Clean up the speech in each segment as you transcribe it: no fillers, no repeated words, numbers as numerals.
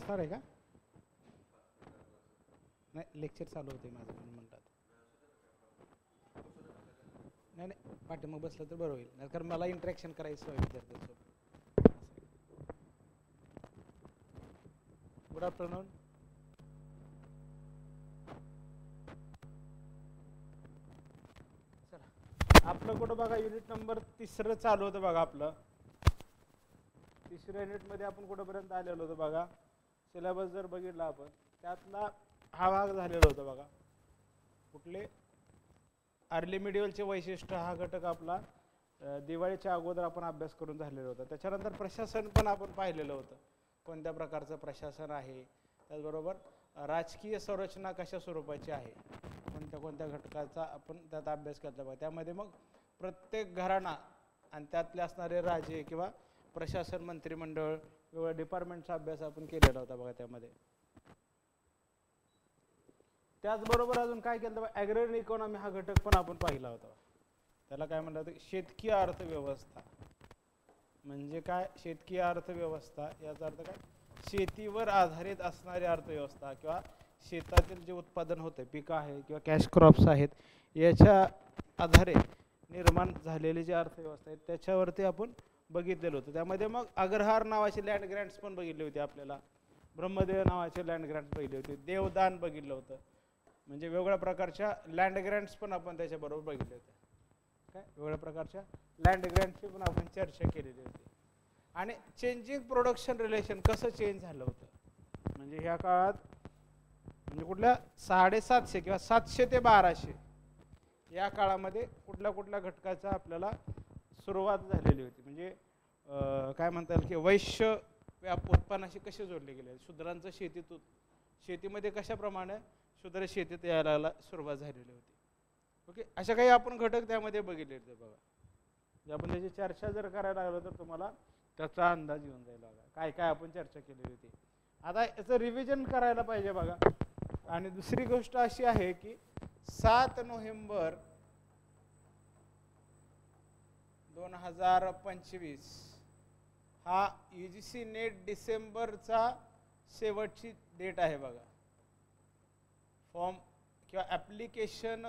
बसणार आहे का? नाही, लेक्चर चालू होते माझं म्हणून म्हणतात. नाही नाही, पाठीमाग बसलं तर बरं होईल, नाही कारण मला इंटरॅक्शन करायचं आहे विद्यार्थ्यांसोबत. Good afternoon. चला, आपलं कुठं बघा युनिट नंबर 3 चालू होतं बघा. आपलं 3ऱ्या युनिटमध्ये आपण कुठंपर्यंत आलेलो होतो बघा. सिलेबस जर बघितला आपण, त्यातला हा भाग झालेला होता बघा. कुठले? अर्ली मिडिवलचे वैशिष्ट्य हा घटक आपला दिवाळीच्या अगोदर आपण अभ्यास करून झालेला होता. त्याच्यानंतर प्रशासन पण आपण पाहिलेलं होतं, कोणत्या प्रकारचं प्रशासन आहे. त्याचबरोबर राजकीय संरचना कशा स्वरूपाची आहे, कोणत्या कोणत्या घटकाचा आपण त्यात अभ्यास केला बघा. त्यामध्ये मग प्रत्येक घराणा आणि त्यातले असणारे राजे किंवा प्रशासन, मंत्रिमंडळ, वेगवेगळ्या डिपार्टमेंटचा अभ्यास आपण केलेला होता बघा त्यामध्ये. त्याचबरोबर अजून काय केलं तर ॲग्रेरियन इकॉनॉमी हा घटक पण आपण पाहिला होता. त्याला काय म्हणलं होतं? शेतकी अर्थव्यवस्था. म्हणजे काय? शेतकी अर्थव्यवस्था याचा अर्थ काय? शेतीवर आधारित असणारी अर्थव्यवस्था किंवा शेतातील जे उत्पादन होते, पिकं आहे किंवा कॅश क्रॉप्स आहेत, याच्या आधारे निर्माण झालेली जी अर्थव्यवस्था आहे त्याच्यावरती आपण बघितलेलं होतं. त्यामध्ये मग अग्रहार नावाचे लँड ग्रँट्स पण बघितले होते आपल्याला, ब्रह्मदेव नावाचे लँड ग्रँट्स बघितले होते, देवदान बघितलं होतं. म्हणजे वेगवेगळ्या प्रकारच्या लँड ग्रँट्स पण आपण त्याच्याबरोबर बघितले होते. काय? वेगवेगळ्या प्रकारच्या लँड ग्रँटची पण आपण चर्चा केलेली होती. आणि चेंजिंग प्रोडक्शन रिलेशन कसं चेंज झालं होतं, म्हणजे ह्या काळात म्हणजे कुठल्या 750 किंवा 700 ते 1200 या काळामध्ये कुठल्या कुठल्या घटकाचा आपल्याला सुरुवात झालेली होती. म्हणजे काय म्हणता येईल की वैश्य व्याप उत्पन्नाशी कसे जोडले गेले, शूद्रांचं शेतीमध्ये कशाप्रमाणे शूद्र शेतीत यायला सुरुवात झालेली होती. ओके, अशा काही आपण घटक त्यामध्ये बघितले होते बघा. जे आपण त्याची चर्चा जर करायला लागलो तर तुम्हाला त्याचा अंदाज येऊन जाईल बघा, काय काय आपण चर्चा केलेली होती. आता याचं रिव्हिजन करायला पाहिजे बघा. आणि दुसरी गोष्ट अशी आहे की 7 नोव्हेंबर 2025 हा UGC नेट डिसेंबरचा शेवटची डेट आहे बघा. फॉर्म किंवा ॲप्लिकेशन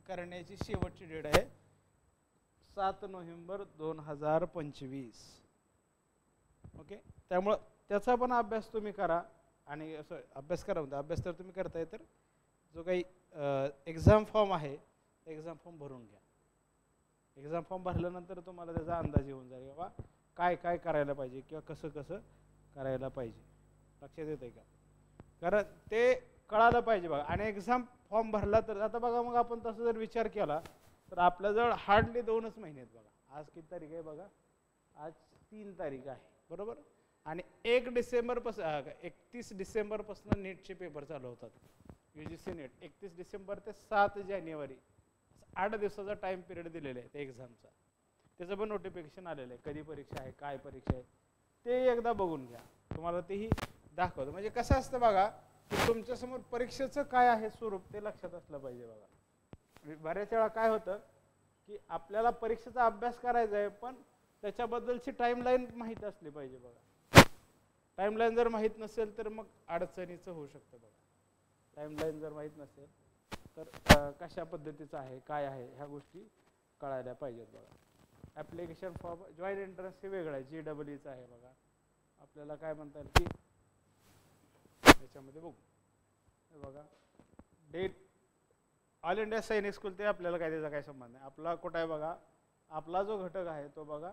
करण्याची शेवटची डेट आहे 7 नोव्हेंबर 2025. ओके, त्यामुळं त्याचा पण अभ्यास तुम्ही करा. आणि असं अभ्यास करा म्हणता, अभ्यास तर तुम्ही करताय, तर जो काही एक्झाम फॉर्म आहे एक्झाम फॉर्म भरून घ्या. एक्झाम फॉर्म भरल्यानंतर तुम्हाला त्याचा अंदाज येऊन जाईल बाबा काय काय करायला पाहिजे किंवा कसं कसं करायला पाहिजे. लक्षात येत आहे का? कारण ते कळालं पाहिजे बघा. आणि एक्झाम फॉर्म भरला तर आता बघा, मग आपण तसं जर विचार केला तर आपल्याजवळ हार्डली 2च महिने आहेत बघा. आज किती तारीख आहे बघा? आज 3 तारीख आहे, बरोबर. आणि 31 डिसेंबरपासून नेटचे पेपर चालू होतात. UGC नेट 31 डिसेंबर ते 7 जानेवारी 8 दिवसाचा टाइम पिरियड दिलेला आहे त्या एक्झामचा. त्याचं पण नोटिफिकेशन आलेलं आहे, कधी परीक्षा आहे, काय परीक्षा आहे, ते एकदा बघून घ्या. तुम्हाला तेही दाखवतो. म्हणजे कसं असतं बघा की तुमच्यासमोर परीक्षेचं काय आहे स्वरूप ते लक्षात असलं पाहिजे बघा. बऱ्याच वेळा काय होतं की आपल्याला परीक्षेचा अभ्यास करायचा आहे, पण त्याच्याबद्दलची टाईमलाईन माहीत असली पाहिजे बघा. टाईमलाईन जर माहीत नसेल तर मग अडचणीचं होऊ शकतं बघा. टाईमलाईन जर माहीत नसेल तर कशा पद्धतीचं आहे, काय आहे, ह्या गोष्टी कळायला पाहिजेत बघा. ॲप्लिकेशन फॉर्म जॉईंट एंट्रन्स हे वेगळं आहे, GEEचं आहे बघा. आपल्याला काय म्हणता येईल की त्याच्यामध्ये बघू हे बघा, डेट ऑल इंडिया सैनिक स्कूल, ते आपल्याला काय त्याचा काय संबंध नाही. आपला कुठं आहे बघा, आपला जो घटक आहे तो बघा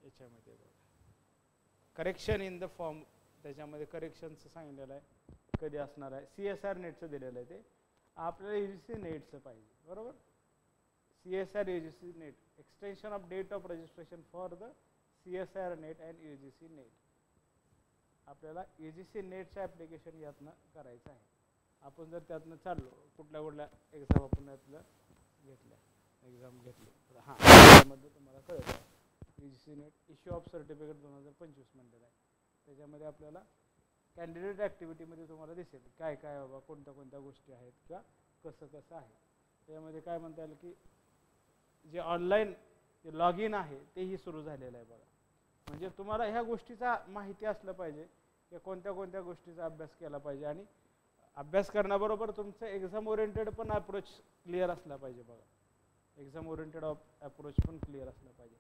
याच्यामध्ये बघा करेक्शन इन द फॉर्म. त्याच्यामध्ये करेक्शनचं सांगितलेलं आहे कधी असणार आहे. CSR नेटचं दिलेलं आहे, ते आपल्याला UGC नेटचं पाहिजे, बरोबर. CSR UGC net extension of date of registration for the CSR net and UGC net. आपल्याला UGC नेटचं ॲप्लिकेशन यातनं करायचं आहे. आपण जर त्यातनं चाललो, कुठल्या कुठल्या एक्झाम आपण यातलं घेतल्या, एक्झाम घेतली, हां त्यामध्ये तुम्हाला कळेल. UGC net issue of certificate 2025 म्हणलेलं आहे. त्याच्यामध्ये आपल्याला कॅन्डिडेट ॲक्टिव्हिटीमध्ये तुम्हाला दिसेल काय काय बाबा, कोणत्या कोणत्या गोष्टी आहेत किंवा कसं कसं आहे. त्यामध्ये काय म्हणता येईल की जे ऑनलाईन जे लॉग इन आहे तेही सुरू झालेलं आहे बघा. म्हणजे तुम्हाला ह्या गोष्टीचा माहिती असलं पाहिजे की कोणत्या कोणत्या गोष्टीचा अभ्यास केला पाहिजे, आणि अभ्यास करण्याबरोबर तुमचं एक्झाम ओरिएंटेड पण अप्रोच क्लिअर असला पाहिजे. बघा, एक्झाम ओरिएंटेड अप्रोच पण क्लिअर असला पाहिजे.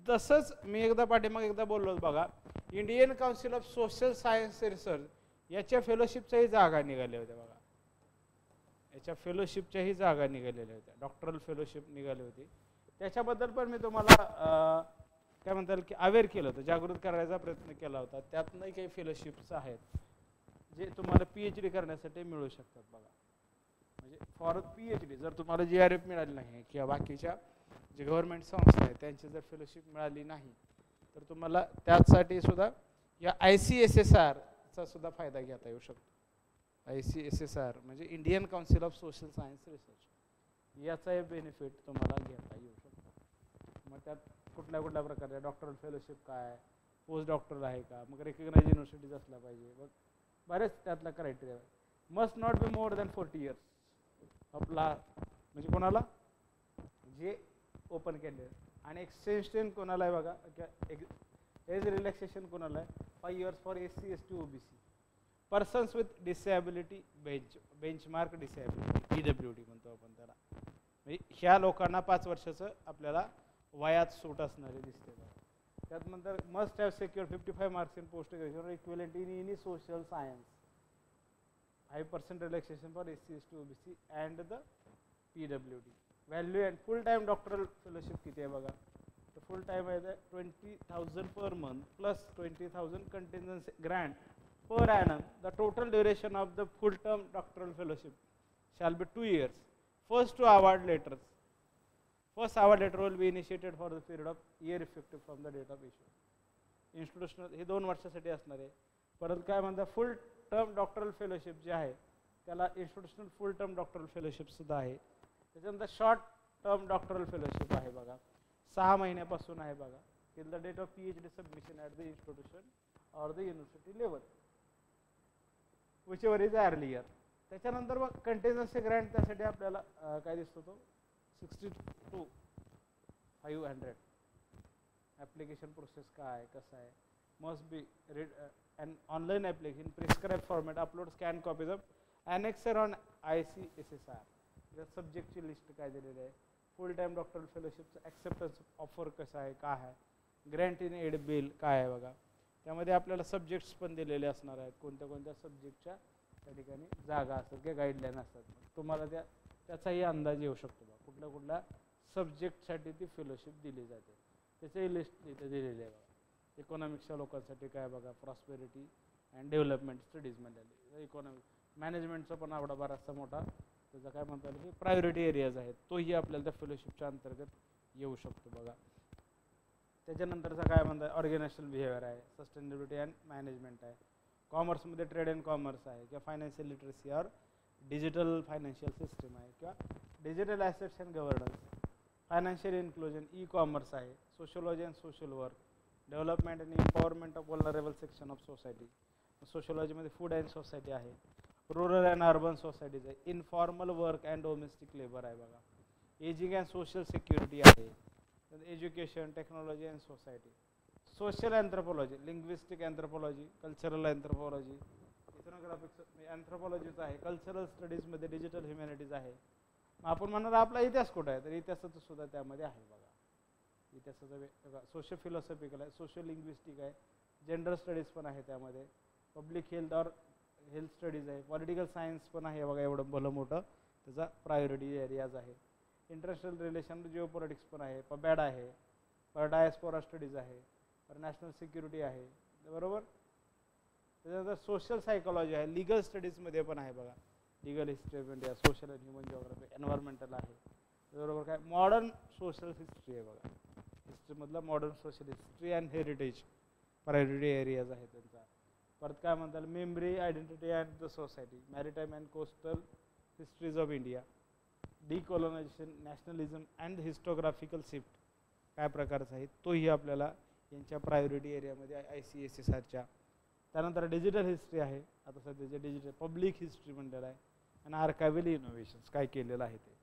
तसंच मी एकदा बोललो बघा, Indian council of social science research याच्या फेलोशिपच्याही जागा निघाल्या होत्या. बघा, याच्या फेलोशिपच्याही जागा निघालेल्या होत्या, डॉक्टरल फेलोशिप निघाली होती. त्याच्याबद्दल पण मी तुम्हाला काय म्हणता येईल की अवेअर केलं होतं, जागृत करायचा प्रयत्न केला होता. त्यातनंही काही फेलोशिप्स आहेत जे तुम्हाला PhD करण्यासाठी मिळू शकतात. बघा, म्हणजे फॉर PhD जर तुम्हाला GRF मिळाली नाही किंवा बाकीच्या जे गव्हर्नमेंट संस्था आहेत त्यांची जर फेलोशिप मिळाली नाही, तर तुम्हाला त्यासाठी सुद्धा या ICSSRचा सुद्धा फायदा घेता येऊ शकतो. ICSSR म्हणजे Indian council of social science research, याचाही बेनिफिट तुम्हाला घेता येऊ शकतो. मग त्यात कुठल्या कुठल्या प्रकारच्या डॉक्टरल फेलोशिप काय, पोस्ट डॉक्टरल आहे का, मग रेकग्नाइज युनिव्हर्सिटीज असल्या पाहिजे, मग बरेच त्यातला criteria. Must not be more than 40 years आपला, म्हणजे कोणाला जे ओपन केले. आणि एक्सटेन्शन कोणाला आहे बघा, एज रिलॅक्सेशन कोणाला आहे 5 years for SC ST OBC, persons with disability benchmark disability PWD म्हणतो आपण त्याला. म्हणजे ह्या लोकांना 5 वर्षाचं आपल्याला वयात सूट असणारे दिसते. त्यात नंतर must have secure 55 marks in post graduation equivalent in any social science, 5% relaxation for SC ST OBC and the PWD. Value and full time doctoral fellowship किती आहे बघा, तर फुल टाइम आहे 20,000 per month plus 20,000 contingency grant per annum. The total duration of the full-term doctoral fellowship shall be 2 years. First award letter will be initiated for the period of year effective from the date of issue. Institutional हे 2 वर्षासाठी असणार आहे. परत काय म्हणतात, फुल term doctoral fellowship जे आहे त्याला इन्स्टिट्यूशनल फुल टर्म डॉक्टरल फेलोशिप सुद्धा आहे. त्याच्यानंतर शॉर्ट टर्म डॉक्टरल फेलोशिप आहे बघा, 6 महिन्यापासून आहे बघा, till the date of PhD submission at the institution or the university level, whichever is earlier. त्याच्यानंतर मग कंटिन्जन्सी ग्रँट त्यासाठी आपल्याला काय दिसतो तो 60 to 500. ॲप्लिकेशन प्रोसेस काय कसं आहे, must be read and online application prescribe format, upload scan copies of annexure on ICSSR. त्या सब्जेक्टची लिस्ट काय दिलेली आहे, फुल टाईम डॉक्टरल फेलोशिपचं ॲक्सेप्टन्स ऑफर कसं आहे, काय आहे, ग्रँट इन एड बिल काय आहे बघा. त्यामध्ये आपल्याला सब्जेक्ट्स पण दिलेले असणार आहेत, कोणत्या कोणत्या सब्जेक्टच्या त्या ठिकाणी जागा असतात किंवा गाईडलाईन असतात. तुम्हाला त्याचाही अंदाज येऊ शकतो बघा कुठल्या कुठल्या सब्जेक्टसाठी ती फेलोशिप दिली जाते, त्याचंही लिस्ट इथे दिलेली आहे बघा. इकॉनॉमिक्सच्या लोकांसाठी काय बघा, प्रॉस्पेरिटी अँड डेव्हलपमेंट स्टडीजमध्ये इकॉनॉमिक मॅनेजमेंटचा पण आवडा बराचसा मोठा त्याचा काय म्हणता येईल की प्रायोरिटी एरियाज आहेत, तोही आपल्याला त्या फेलोशिपच्या अंतर्गत येऊ शकतो बघा. त्याच्यानंतरचा काय म्हणतात, ऑर्गनायझेशनल बिहेवियर आहे, सस्टेनेबिलिटी अँड मॅनेजमेंट आहे, कॉमर्समध्ये ट्रेड अँड कॉमर्स आहे, किंवा फायनान्शियल लिटरसी और डिजिटल फायनान्शियल सिस्टम आहे, किंवा digital assets and governance, financial inclusion, commerce आहे, sociology and social work, development and empowerment of vulnerable section of society, सोशोलॉजीमध्ये फूड अँड सोसायटी आहे, रुरल अँड अर्बन सोसायटीज आहे, informal work and domestic labour आहे बघा, ageing and social security आहे, education, technology and society, social anthropology, linguistic anthropology, cultural anthropology, ethnographics अँथ्रोपॉलॉजीचं आहे, cultural स्टडीजमध्ये digital humanities आहे. आपण म्हणणार आपला इतिहास कुठं आहे, तर इतिहासाचं सुद्धा त्यामध्ये आहे बघा. इतिहासाचा सोशल फिलॉसॉफिकल आहे, सोशल लिंग्विस्टिक आहे, जेंडर स्टडीज पण आहे त्यामध्ये, पब्लिक हेल्थ और हेल्थ स्टडीज आहे, पॉलिटिकल सायन्स पण आहे बघा, एवढं भलं मोठं त्याचा प्रायोरिटी एरियाज आहे, इंटरनॅशनल रिलेशन जिओ पॉलिटिक्स पण आहे, पबॅड आहे, पर डायस्पोरा स्टडीज आहे, पर नॅशनल सिक्युरिटी आहे बरोबर. त्याच्यानंतर सोशल सायकोलॉजी आहे, लिगल स्टडीजमध्ये पण आहे बघा, legal history of India, social and human geography, environmental आहे बरोबर. काय मॉडर्न सोशल हिस्ट्री आहे बघा, हिस्ट्रीमधला modern social history and heritage priority areas आहे त्यांचा. परत काय म्हणतात, memory, identity and the society, maritime and coastal histories of India, decolonisation, nationalism and historiographical shift काय प्रकारचा आहे तोही आपल्याला यांच्या प्रायोरिटी एरियामध्ये ICSSRच्या. त्यानंतर डिजिटल हिस्ट्री आहे, आता सध्याचे डिजिटल पब्लिक हिस्ट्री म्हणलेलं आहे, आणि आर्कायव्हल इनोव्हेशन्स काय केलेलं आहे ते.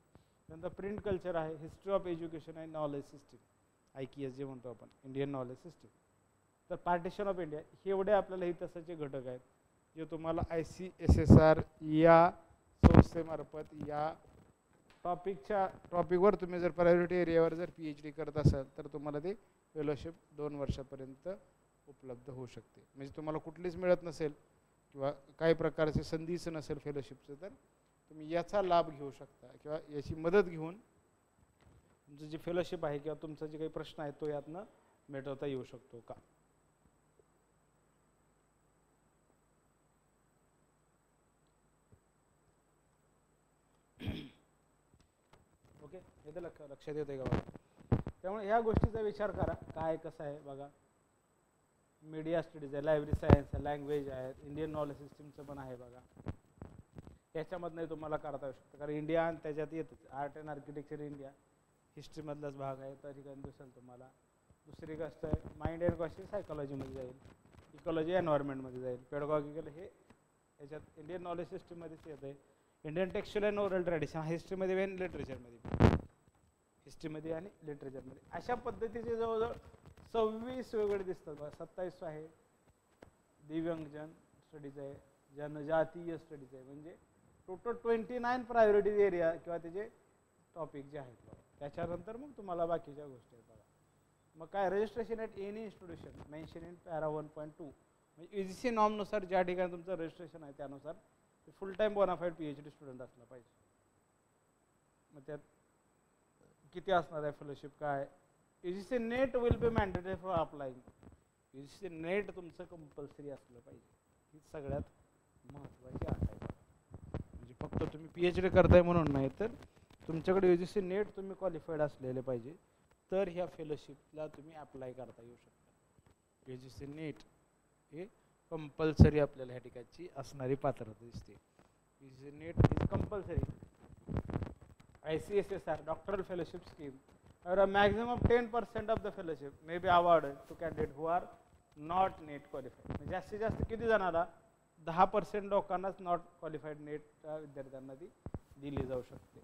त्यानंतर प्रिंट कल्चर आहे, history of education and knowledge system, IKS जे म्हणतो आपण, इंडियन नॉलेज सिस्टीम. तर पार्टिशन ऑफ इंडिया हे एवढे आपल्याला इतिहासाचे घटक आहेत जे तुम्हाला ICSSR या संस्थेमार्फत या टॉपिकवर तुम्ही जर प्रायोरिटी एरियावर जर PhD करत असाल तर तुम्हाला ते फेलोशिप 2 वर्षापर्यंत उपलब्ध होऊ शकते. म्हणजे तुम्हाला कुठलीच मिळत नसेल किंवा काही प्रकारचे संधीच नसेल फेलोशिपचं तर तुम्ही याचा लाभ घेऊ शकता किंवा याची मदत घेऊन तुमचं जे फेलोशिप आहे किंवा तुमचा जे काही प्रश्न आहे तो यातनं मिटवता येऊ शकतो का. ओके, हे तर लक्षात येते का बघा. त्यामुळे ह्या गोष्टीचा विचार करा काय कसं आहे बघा. मीडिया स्टडीज आहे, लायब्ररी सायन्स आहे, लँग्वेज आहे, इंडियन नॉलेज सिस्टीमचं पण आहे बघा. याच्यामधनंही तुम्हाला करता येऊ शकतं कारण इंडिया आणि त्याच्यात येतच आर्ट अँड आर्किटेक्चर इंडिया हिस्ट्रीमधलाच भाग आहे. त्या ठिकाणी दिसेल तुम्हाला. दुसरी गोष्ट आहे माइंड अँड कॉन्शियस सायकोलॉजीमध्ये जाईल, इकॉलॉजी एन्व्हायरमेंटमध्ये जाईल, पेडगॉगिकल हे याच्यात इंडियन नॉलेज सिस्टीममध्येच येत आहे. Indian textual and oral tradition हिस्ट्रीमध्ये आणि लिटरेचरमध्ये, हिस्ट्रीमध्ये आणि लिटरेचरमध्ये अशा पद्धतीचे जवळजवळ 26 वेगळे दिसतात बघा. 27 आहे दिव्यांगजन स्टडीज आहे, जनजातीय स्टडीज आहे. म्हणजे टोटल 29 प्रायोरिटीज एरिया किंवा त्याचे टॉपिक जे आहेत बघा. त्याच्यानंतर मग तुम्हाला बाकीच्या गोष्टी आहेत बघा. मग काय registration at any institution mention in para 1.2 म्हणजे UGC नॉर्मनुसार ज्या ठिकाणी तुमचं रजिस्ट्रेशन आहे त्यानुसार फुल टाईम बोनाफाईड PhD स्टुडंट असला पाहिजे. मग त्यात किती असणार आहे फेलोशिप काय. UGC net will be mandatory for applying. UGC net तुमचं कंपल्सरी असलं पाहिजे. ही सगळ्यात महत्त्वाची अट आहे. म्हणजे फक्त तुम्ही PhD करताय म्हणून नाही तर तुमच्याकडे UGC नेट तुम्ही क्वालिफाईड असलेले पाहिजे तर ह्या फेलोशिपला तुम्ही अप्लाय करता येऊ शकता. UGC नेट हे कंपल्सरी आपल्याला ह्या ठिकाणची असणारी पात्रता दिसते. UGC net is compulsory. ICSSR doctoral fellowship scheme where a maximum of 10% of the fellowship may be awarded to candidates who are not NET qualified. जास्तीत जास्त किती जणांना 10% लोकांनाच नॉट क्वालिफाईड नेट विद्यार्थ्यांना ती दिली जाऊ शकते.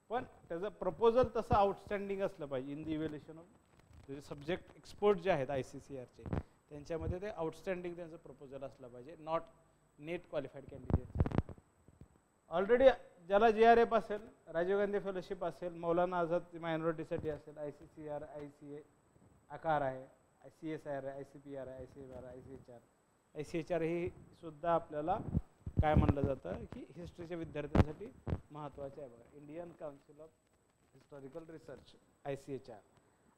पण त्याचं प्रपोजल तसं आउटस्टँडिंग असलं पाहिजे इन द इव्हॅल्युएशन ऑफ त्याचे सब्जेक्ट एक्सपर्ट जे आहेत ICCRचे त्यांच्यामध्ये ते आउटस्टँडिंग त्यांचं प्रपोजल असलं पाहिजे not net qualified candidate. Already ज्याला JRF असेल, राजीव गांधी फेलोशिप असेल, मौलाना आझाद मायनॉरिटीसाठी असेल, ICCR ICA आकार आहे, CSIR आहे, ICPR आहे, ICAR आहे, ICHR हे सुद्धा आपल्याला काय म्हणलं जातं की हिस्ट्रीच्या विद्यार्थ्यांसाठी महत्त्वाचे आहे बघा. Indian council of historical research ICHR.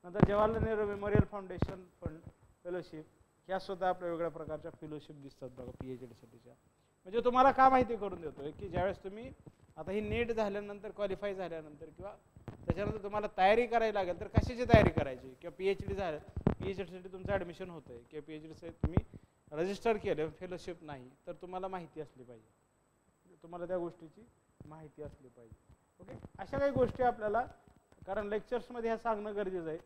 नंतर Jawaharlal Nehru memorial foundation fund fellowship ह्या सुद्धा आपल्या वेगळ्या प्रकारच्या फेलोशिप दिसतात बघा PhDसाठीच्या. म्हणजे तुम्हाला का माहिती करून देतोय की ज्यावेळेस तुम्ही आता ही नेट झाल्यानंतर क्वालिफाय झाल्यानंतर किंवा त्याच्यानंतर तुम्हाला तयारी करायला लागेल तर कशाची तयारी करायची किंवा PhD झालं PhDसाठी तुमचं ॲडमिशन होतं आहे किंवा PhDसाठी तुम्ही रजिस्टर केलं फेलोशिप नाही तर तुम्हाला माहिती असली पाहिजे. तुम्हाला त्या गोष्टीची माहिती असली पाहिजे. ओके, अशा काही गोष्टी आपल्याला कारण लेक्चर्समध्ये ह्या सांगणं गरजेचं आहे.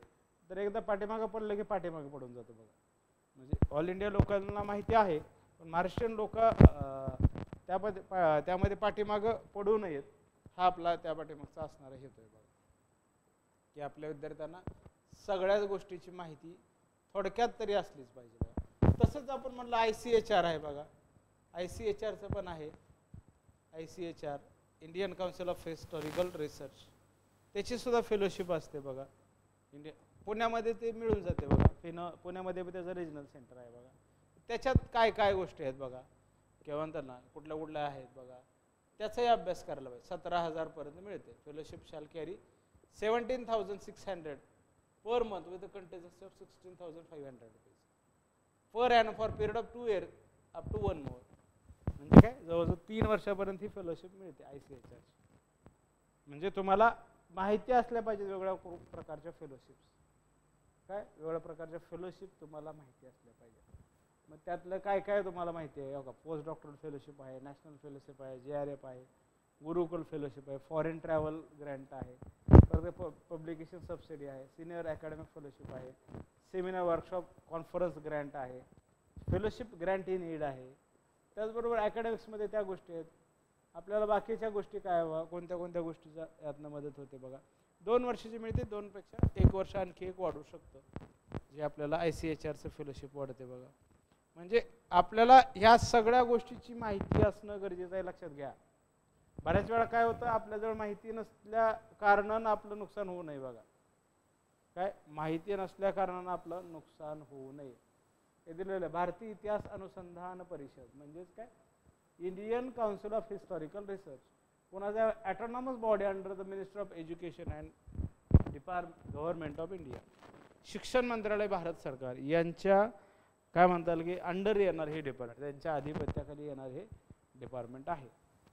तर एकदा पाठीमागं पडलं की पाठीमागं पडून जातं बघा. म्हणजे ऑल इंडिया लोकांना माहिती आहे पण महाराष्ट्रीयन लोक त्यामध्ये पाठीमागं पडू नयेत हा आपला त्या पाठीमागचा असणारा हेतू आहे बघा की आपल्या विद्यार्थ्यांना सगळ्याच गोष्टीची माहिती थोडक्यात तरी असलीच पाहिजे बघा. तसंच आपण म्हटलं ICHR आहे बघा. ICHRचं पण आहे. ICHR Indian council of historical research त्याची सुद्धा फेलोशिप असते बघा. पुण्यामध्ये ते मिळून जाते बघा. पुण्यामध्ये त्याचं रिजनल सेंटर आहे बघा. त्याच्यात काय काय गोष्टी आहेत बघा किंवा म्हणतात ना कुठल्या कुठल्या आहेत बघा त्याचाही अभ्यास करायला पाहिजे. 17,000 पर्यंत मिळते. Fellowship shall carry 17,600 per month with a contents of 16,500 rupees per annum for period of 2 years up to 1 more. म्हणजे काय जवळजवळ 3 वर्षापर्यंत ही फेलोशिप मिळते ICHR. म्हणजे तुम्हाला माहिती असल्या पाहिजे वेगवेगळ्या प्रकारच्या फेलोशिप्स काय वेगवेगळ्या प्रकारच्या फेलोशिप तुम्हाला माहिती असल्या पाहिजे. मग त्यातलं काय काय तुम्हाला माहिती आहे बघा. पोस्ट डॉक्टरल फेलोशिप आहे, नॅशनल फेलोशिप आहे, JRF आहे, गुरुकुल फेलोशिप आहे, फॉरेन ट्रॅव्हल ग्रँट आहे, परत पब्लिकेशन सबसिडी आहे, सिनियर अकॅडमिक फेलोशिप आहे, सेमिनार वर्कशॉप कॉन्फरन्स ग्रँट आहे, फेलोशिप ग्रँट इन नीड आहे. त्याचबरोबर अकॅडमिक्समध्ये त्या गोष्टी आहेत. आपल्याला बाकीच्या गोष्टी काय कोणत्या कोणत्या गोष्टीचा यातनं मदत होते बघा. 2 वर्षाची मिळते. 2 पेक्षा 1 वर्ष आणखी एक वाढू शकतं. जे आपल्याला ICHRचं फेलोशिप वाढते बघा. म्हणजे आपल्याला ह्या सगळ्या गोष्टीची माहिती असणं गरजेचं आहे, लक्षात घ्या. बऱ्याच वेळा काय होतं, आपल्याजवळ माहिती नसल्या कारणानं आपलं नुकसान होऊ नये बघा. काय माहिती नसल्या कारणानं आपलं नुकसान होऊ नये हे दिलेलं आहे. भारतीय इतिहास अनुसंधान परिषद म्हणजेच काय, Indian council of historical research, कोणाचा autonomous body under the minister of education and government of India, शिक्षण मंत्रालय भारत सरकार यांच्या काय म्हणता येईल की अंडर येणार हे डिपार्टमेंट, त्यांच्या आधिपत्याखाली येणार हे डिपार्टमेंट आहे.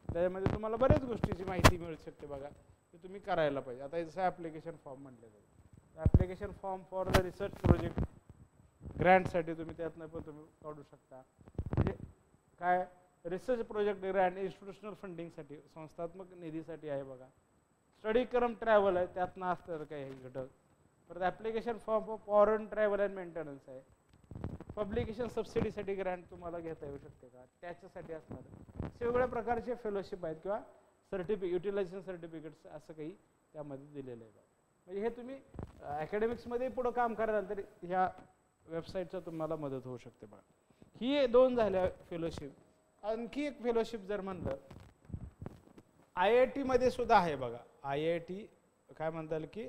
त्याच्यामध्ये तुम्हाला बऱ्याच गोष्टीची माहिती मिळू शकते बघा, की तुम्ही करायला पाहिजे. आता जसं ॲप्लिकेशन फॉर्म म्हटलेलं आहे, application form for the research project ग्रँटसाठी तुम्ही त्यातनं पण तुम्ही काढू शकता. म्हणजे काय, रिसर्च प्रोजेक्ट ग्रँट इन्स्टिट्यूशनल फंडिंगसाठी, संस्थात्मक निधीसाठी आहे बघा. स्टडी क्रम ट्रॅव्हल आहे, त्यातनं असतं काही हे घटक. परत application form for foreign travel and maintenance आहे. पब्लिकेशन सबसिडीसाठी ग्रँट तुम्हाला घेता येऊ शकते का, त्याच्यासाठी असणार. वेगवेगळ्या प्रकारचे फेलोशिप आहेत किंवा युटिलायझेशन सर्टिफिकेट्स असं काही त्यामध्ये दिलेलं आहे. म्हणजे हे तुम्ही अकॅडमिक्समध्ये पुढं काम कराल तरी ह्या वेबसाईटचा तुम्हाला मदत होऊ शकते बघा. ही 2 झाल्या फेलोशिप. आणखी एक फेलोशिप जर म्हणलं, IIT मध्ये सुद्धा आहे बघा. IIT काय म्हणता येईल की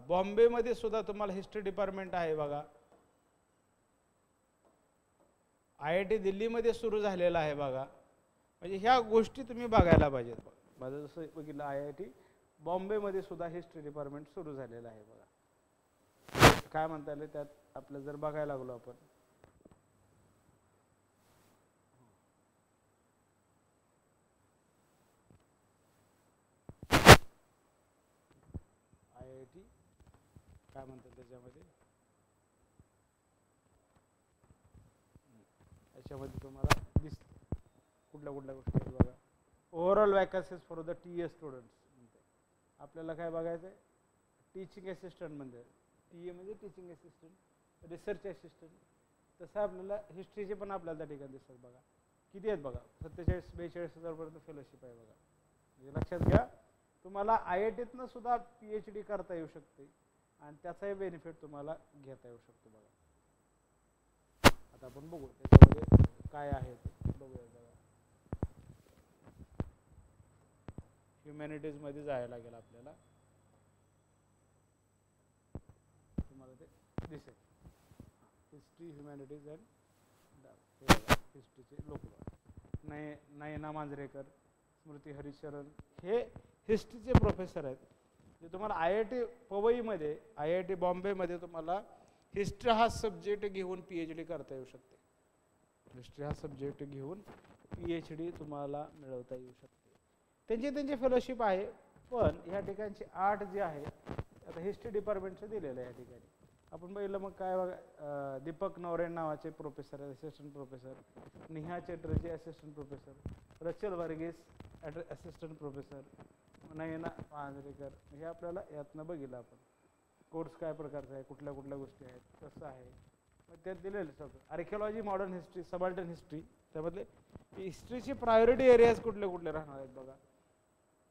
बॉम्बेमध्ये सुद्धा तुम्हाला हिस्ट्री डिपार्टमेंट आहे बघा. IIT दिल्लीमध्ये सुरू झालेला आहे बघा. म्हणजे ह्या गोष्टी तुम्ही बघायला पाहिजेत. माझं जसं बघितलं IIT बॉम्बेमध्ये सुद्धा हिस्ट्री डिपार्टमेंट सुरू झालेलं आहे बघा. काय म्हणता येईल त्यात आपलं जर बघायला लागलो आपण, IIT काय म्हणतात त्याच्यामध्ये, त्याच्यामध्ये तुम्हाला कुठल्या गोष्टी आहेत बघा. Overall vacancies for the TA students. आपल्याला काय बघायचं आहे, टीचिंग असिस्टंट म्हणजे TA म्हणजे टीचिंग असिस्टंट, रिसर्च असिस्टंट. तसं आपल्याला हिस्ट्रीचे पण आपल्याला त्या ठिकाणी दिसतात बघा. किती आहेत बघा, 47,000-42,000 फेलोशिप आहे बघा. म्हणजे लक्षात घ्या, तुम्हाला IITतनं सुद्धा PhD करता येऊ शकते आणि त्याचाही बेनिफिट तुम्हाला घेता येऊ शकतो बघा. आता आपण बघू त्याच्यामध्ये काय आहे ते बघूया बघा. ह्युमॅनिटीजमध्ये जायला लागेल आपल्याला, तुम्हाला ते दिसेल. हिस्ट्री, ह्युमॅनिटीज अँड हिस्ट्रीचे लोक, नयना मांजरेकर, स्मृती हरिशरण हे हिस्ट्रीचे प्रोफेसर आहेत. जे तुम्हाला IIT पवईमध्ये, IIT बॉम्बेमध्ये तुम्हाला हिस्ट्री हा सब्जेक्ट घेऊन PhD करता येऊ शकते. हिस्ट्री हा सब्जेक्ट घेऊन PhD तुम्हाला मिळवता येऊ शकते. त्यांचे फेलोशिप आहे. पण ह्या ठिकाणचे 8 जे आहे आता हिस्ट्री डिपार्टमेंटचे दिलेलं आहे या ठिकाणी. आपण बघितलं मग काय बघा, दीपक नवरेन नावाचे professor, assistant professor, Neha Chatterjee assistant professor, रचल वर्गीस असिस्टंट प्रोफेसर, नयना मांजरेकर. हे आपल्याला यातनं बघितलं आपण. कोर्स काय प्रकारचा आहे, कुठल्या गोष्टी आहेत, कसं आहे, मग त्यात दिलेलं सगळं. Archaeology, modern history, subaltern history, त्यामधले हिस्ट्रीचे प्रायोरिटी एरियाज कुठले राहणार आहेत बघा.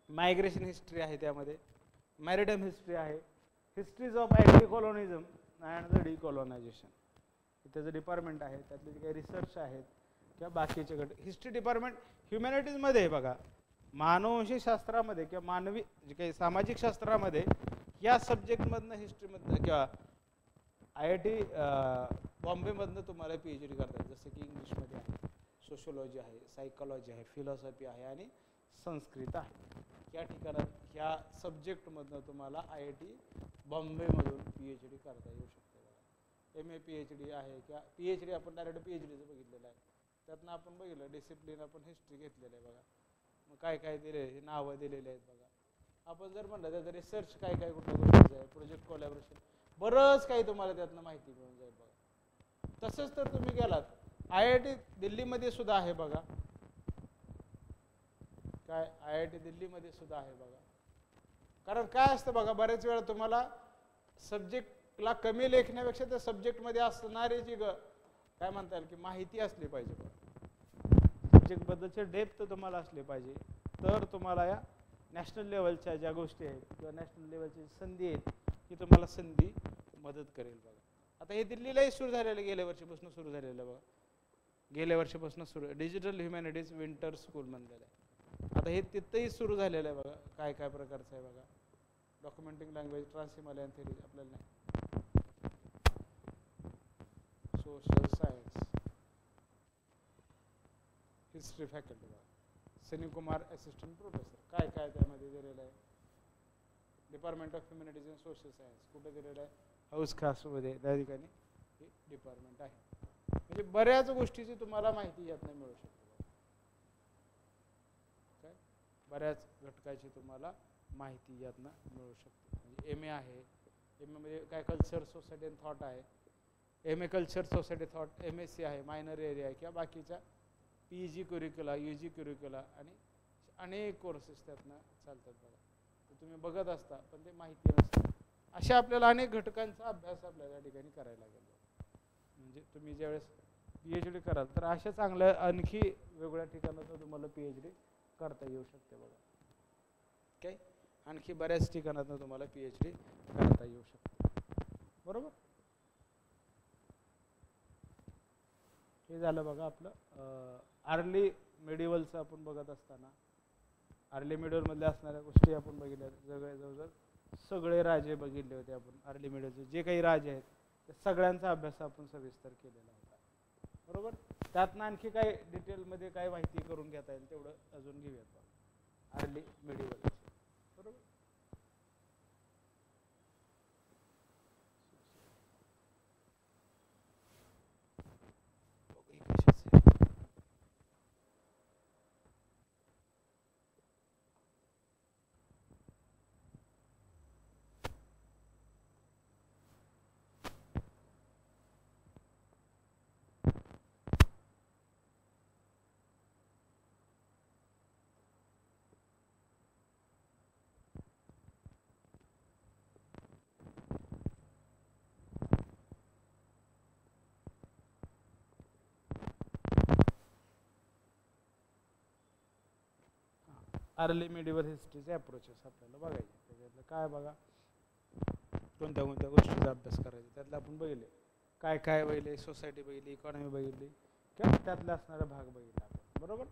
मायग्रेशन हिस्ट्री आहे, त्यामध्ये मॅरिटाईम हिस्ट्री आहे, histories of anti colonialism and the decolonisation त्याचं डिपार्टमेंट आहे. त्यातले जे काही रिसर्च आहेत किंवा बाकीचे गट. हिस्ट्री डिपार्टमेंट ह्युमॅनिटीजमध्ये आहे बघा. मानववंशी शास्त्रामध्ये किंवा मानवी जे काही सामाजिक शास्त्रामध्ये या सब्जेक्टमधनं, हिस्ट्रीमधनं किंवा IIT बॉम्बेमधनं तुम्हाला PhD करता येईल. जसं की इंग्लिशमध्ये आहे, सोशोलॉजी आहे, सायकोलॉजी आहे, फिलॉसॉफी आहे आणि संस्कृत आहे. या ठिकाणात ह्या सब्जेक्टमधनं तुम्हाला IIT बॉम्बेमधून PhD करता येऊ शकते बघा. MA PhD आहे किंवा PhD आपण डायरेक्ट PhDचं बघितलेलं आहे. त्यातनं आपण बघितलं डिसिप्लिन आपण हिस्ट्री घेतलेलं आहे बघा. मग काय दिले, हे नावं दिलेले आहेत बघा. आपण जर म्हणलं त्याचं रिसर्च काय कुठल्या गोष्टीचं आहे, प्रोजेक्ट कोलॅबोरेशन, बरंच काही तुम्हाला त्यातनं माहिती मिळून जाईल बघा. तसंच तर तुम्ही गेलात IIT दिल्लीमध्ये सुद्धा आहे बघा. काय IIT दिल्लीमध्ये सुद्धा आहे बघा. कारण काय असतं बघा, बऱ्याच वेळा तुम्हाला सब्जेक्टला कमी लेखण्यापेक्षा त्या सब्जेक्टमध्ये असणारी जी काय म्हणता येईल की माहिती असली पाहिजे बघा. सब्जेक्टबद्दलचे डेप्थ तुम्हाला असले पाहिजे, तर तुम्हाला या नॅशनल लेवलच्या ज्या गोष्टी आहेत किंवा नॅशनल लेवलची संधी आहेत ही तुम्हाला संधी मदत करेल बघा. आता हे दिल्लीलाही सुरू झालेलं, गेल्या वर्षीपासून सुरू झालेलं बघा, गेल्या वर्षीपासून सुरू डिजिटल ह्युमॅनिटीज विंटर स्कूल म्हणलेलं आहे. आता हे तिथंही सुरू झालेलं आहे बघा. काय काय प्रकारचं आहे बघा. Documenting language, trans Himalayan theory आपल्याला नाही, सोशल सायन्स, हिस्ट्री फॅकल्टी बघा, सनी कुमार असिस्टंट प्रोफेसर, काय काय त्यामध्ये दिलेलं आहे. Department of humanities and social science कुठे दिलेलं आहे, हाऊस खासमध्ये त्या ठिकाणी हे डिपार्टमेंट आहे. म्हणजे बऱ्याच गोष्टीची तुम्हाला माहिती यातनं मिळू शकते. काय बऱ्याच घटकाची तुम्हाला माहिती यातनं मिळू शकते. म्हणजे एम ए आहे, एम एमध्ये काय कल्चर सोसायटी अँड थॉट आहे, M A culture society thought, M S C आहे, मायनर एरिया आहे, किंवा बाकीच्या पी जी क्युरिक्युला, यू जी क्युरिक्युला आणि अनेक कोर्सेस त्यातनं चालतात बघा. तुम्ही बघत असता पण ते माहिती नसतं. अशा आपल्याला अनेक घटकांचा अभ्यास आपल्याला या ठिकाणी करायला लागेल. म्हणजे तुम्ही ज्यावेळेस PhD कराल तर अशा चांगल्या आणखी वेगवेगळ्या ठिकाणातून तुम्हाला PhD करता येऊ शकते बघा. काय आणखी बऱ्याच ठिकाणातून तुम्हाला PhD करता येऊ शकते. बरोबर. हे झालं बघा आपलं अर्ली मिडिवलचं आपण बघत असताना. अर्ली मिडिवलमधल्या असणाऱ्या गोष्टी आपण बघितल्या. जवळजवळ सगळे राजे बघितले होते आपण. अर्ली मिडिवलचे जे काही राजे आहेत त्या सगळ्यांचा अभ्यास आपण सविस्तर केलेला होता. बरोबर. त्यातनं आणखी काय डिटेलमध्ये काय माहिती करून घेता येईल तेवढं अजून घेऊयात अर्ली मिडिवल. बरोबर. अर्ली मिडिवल हिस्ट्रीचे अप्रोचेस आपल्याला बघायचे. त्याच्यातलं काय बघा, कोणत्या कोणत्या गोष्टीचा अभ्यास करायचा त्यातलं आपण बघितले. काय काय बघितले, सोसायटी बघितली, इकॉनॉमी बघितली, किंवा त्यातला असणारा भाग बघितला आपण. बरोबर.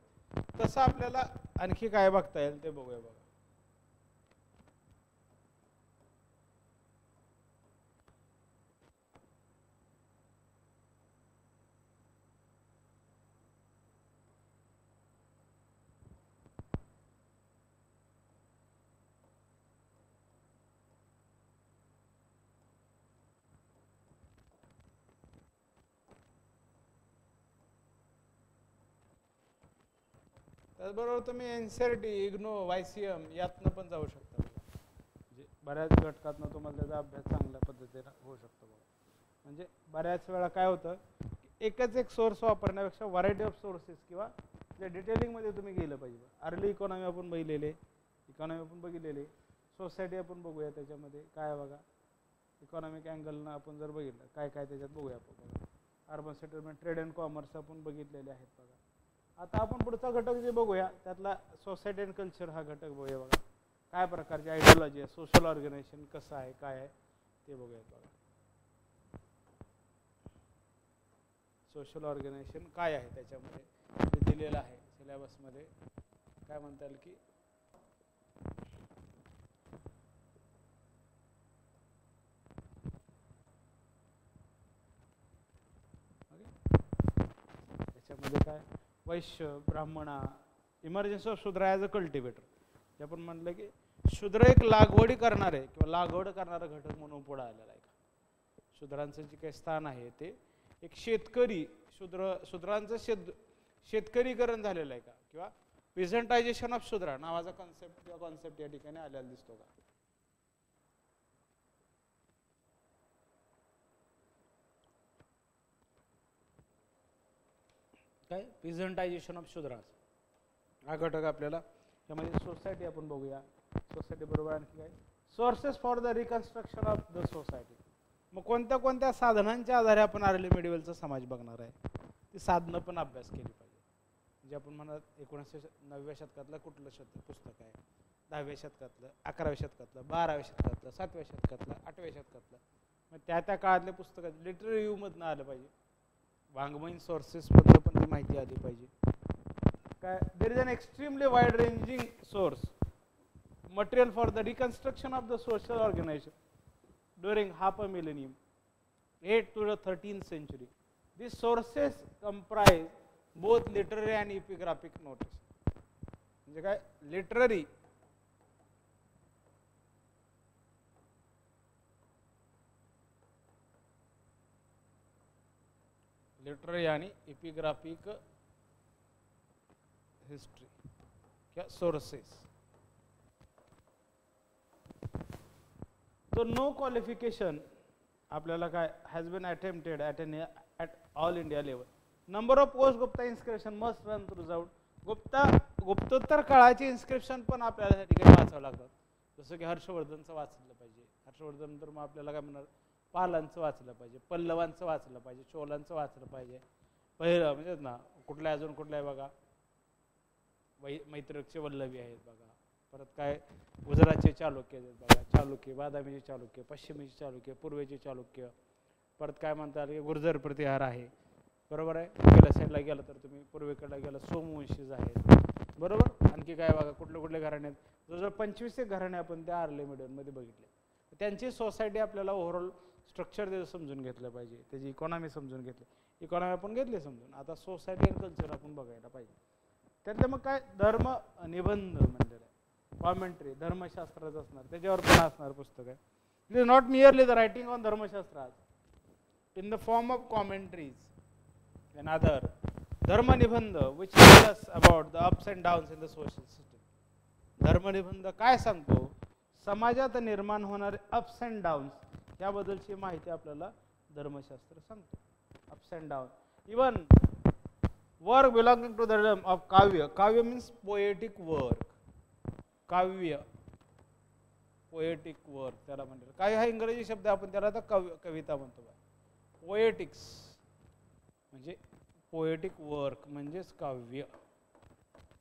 तसं आपल्याला आणखी काय बघता येईल ते बघूया बघा. त्याचबरोबर तुम्ही NCERT, इग्नो, YCM यातनं पण जाऊ शकता. म्हणजे बऱ्याच घटकातनं तुम्हाला त्याचा अभ्यास चांगल्या पद्धतीने होऊ शकतो. म्हणजे बऱ्याच वेळा काय होतं, एकच एक सोर्स वापरण्यापेक्षा व्हरायटी ऑफ सोर्सेस किंवा त्या डिटेलिंगमध्ये तुम्ही गेलं पाहिजे. अर्ली इकॉनॉमी आपण बघितलेले, इकॉनॉमी आपण बघितलेली, सोसायटी आपण बघूया. त्याच्यामध्ये काय बघा, इकॉनॉमिक अँगलनं आपण जर बघितलं काय काय त्याच्यात बघूया आपण बघा. Urban settlement, trade and commerce आपण बघितलेले आहेत बघा. आता आपण पुढचा घटक जे बघूया त्यातला सोसायटी अँड कल्चर हा घटक बघूया बघा. काय प्रकारची आयडियोलॉजी आहे, सोशल ऑर्गनायझेशन कसं आहे, काय आहे ते बघूयात बघा. सोशल ऑर्गनायझेशन काय आहे त्याच्यामध्ये ते दिलेलं आहे सिलेबसमध्ये. काय म्हणता येईल की त्याच्यामध्ये काय वैश्य, ब्राह्मणा, इमर्जन्सी ऑफ शूद्र ॲज अ कल्टिवेटर. जे आपण म्हटलं की शूद्र एक लागवडी करणारे किंवा लागवड करणारा घटक म्हणून पुढे आलेला आहे. शूद्रांचं जे काही स्थान आहे ते एक शेतकरी, शूद्रांचं शेतकरीकरण झालेलं आहे का, किंवा प्रेझेंटायझेशन ऑफ शूद्रा नावाचा कॉन्सेप्ट या ठिकाणी आलेला दिसतो का. काय प्रेझेंटायझेशन ऑफ शूद्रास हा घटक आपल्याला त्यामध्ये. सोसायटी आपण बघूया. सोसायटी बरोबर आणखी काय sources for the reconstruction of the society. मग कोणत्या कोणत्या साधनांच्या आधारे आपण अर्ली मिडिवलचा समाज बघणार आहे, ती साधनं पण अभ्यास केली पाहिजे. म्हणजे आपण म्हणत 19व्या शतकातलं कुठलं पुस्तक आहे, 10व्या शतकातलं, 11व्या शतकातलं, 12व्या शतकातलं, 7व्या शतकातलं, 8व्या शतकातलं. त्या त्या काळातले पुस्तक लिटररी व्ह्यूमधनं आलं पाहिजे, वाङ्मयीन सोर्सेसमधनं पण ती माहिती आली पाहिजे. काय there is an extremely wide ranging source material for the reconstruction of the social organisation during half a millennium 8 to the 13th century. These sources comprise both literary and epigraphic notice. म्हणजे काय literary आणि epigraphic history किंवा sources. So no qualification आपल्याला काय has been attempted at all India level. Number of post Gupta inscription must run throughout. गुप्तोत्तर काळाची inscription पण आपल्याला त्या ठिकाणी वाचावं लागतात. जसं की हर्षवर्धनचं वाचलं पाहिजे. हर्षवर्धन तर मग आपल्याला काय म्हणणार, पालांचं वाचलं पाहिजे, पल्लवांचं वाचलं पाहिजे, चोलांचं वाचलं पाहिजे. पहिलं म्हणजे ना कुठल्या अजून कुठल्या आहे बघा, मैत्रकचे वल्लभी आहेत बघा, परत काय गुजरातचे चालुक्य आहेत बघा, चालुक्य, बादामीचे चालुक्य, पश्चिमेचे चालुक्य, पूर्वेचे चालुक्य, परत काय म्हणता की गुर्जर प्रतिहार आहे, बरोबर आहे. गेल्या साईडला गेला तर तुम्ही पूर्वेकडला गेला सोमवंशीज आहेत, बरोबर. आणखी काय बघा कुठले कुठले घराणे आहेत, जवळजवळ 25 घराणे आपण त्या आर्ले मीडियममध्ये बघितले. त्यांची सोसायटी आपल्याला ओव्हरऑल स्ट्रक्चर त्याचं समजून घेतलं पाहिजे, त्याची इकॉनॉमी समजून घेतली, इकॉनॉमी आपण घेतली समजून. आता सोसायटी अँड कल्चर आपण बघायला पाहिजे. त्यातलं मग काय धर्म निबंध म्हणलेलं आहे, कॉमेंट्री धर्मशास्त्राचं असणार, त्याच्यावर पण असणार पुस्तक आहे. It is not merely the writing on Dharmashastra in the form of commentaries and other Dharmanibandha which tell us about the ups and downs in the social system. धर्मनिबंध काय सांगतो, समाजात निर्माण होणारे अप्स अँड डाऊन्स याबद्दलची माहिती आपल्याला धर्मशास्त्र सांगतो. Ups and down. Even work belonging to the realm of kavya. Kavya means poetic work. काव्य पोएटिक वर्क त्याला म्हणतात. काव्य हा इंग्रजी शब्द, आपण त्याला आता कविता म्हणतो. पोएटिक्स म्हणजे पोएटिक वर्क म्हणजेच काव्य,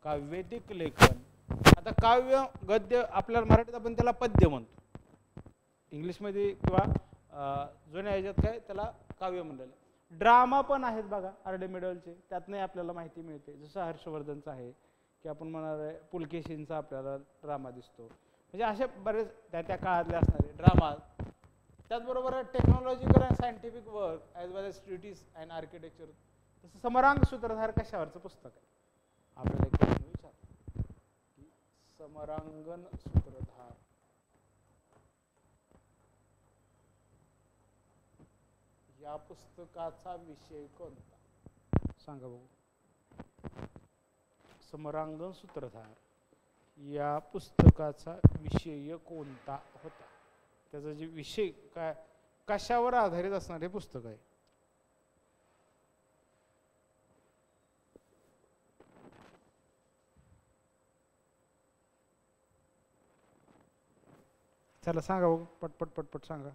काव्यतिक लेखन. आता काव्य गद्य आपल्याला मराठीत आपण त्याला पद्य म्हणतो, इंग्लिशमध्ये किंवा जुन्या ह्याच्यात काय त्याला काव्य म्हणलेलं. ड्रामा पण आहेत बघा अर्ली मिडलचे, त्यातनंही आपल्याला माहिती मिळते. जसं हर्षवर्धनचं आहे की आपण म्हणणार आहे पुलकेशींचा आपल्याला ड्रामा दिसतो. म्हणजे असे बरेच त्या काळातले असणारे ड्रामा. त्याचबरोबर technological and scientific work as well as treatise and architecture. तसं समरांग सूत्रधार कशावरचं पुस्तक आहे, आपल्याला एक प्रश्न विचार की समरांगण सूत्रधार या पुस्तकाचा विषय कोणता सांगा बघू. समरांगण सूत्रधार या पुस्तकाचा विषय कोणता होता, त्याचा जे विषय काय कशावर आधारित असणारे पुस्तक आहे. चला सांगा बघू, पटपट पटपट सांगा.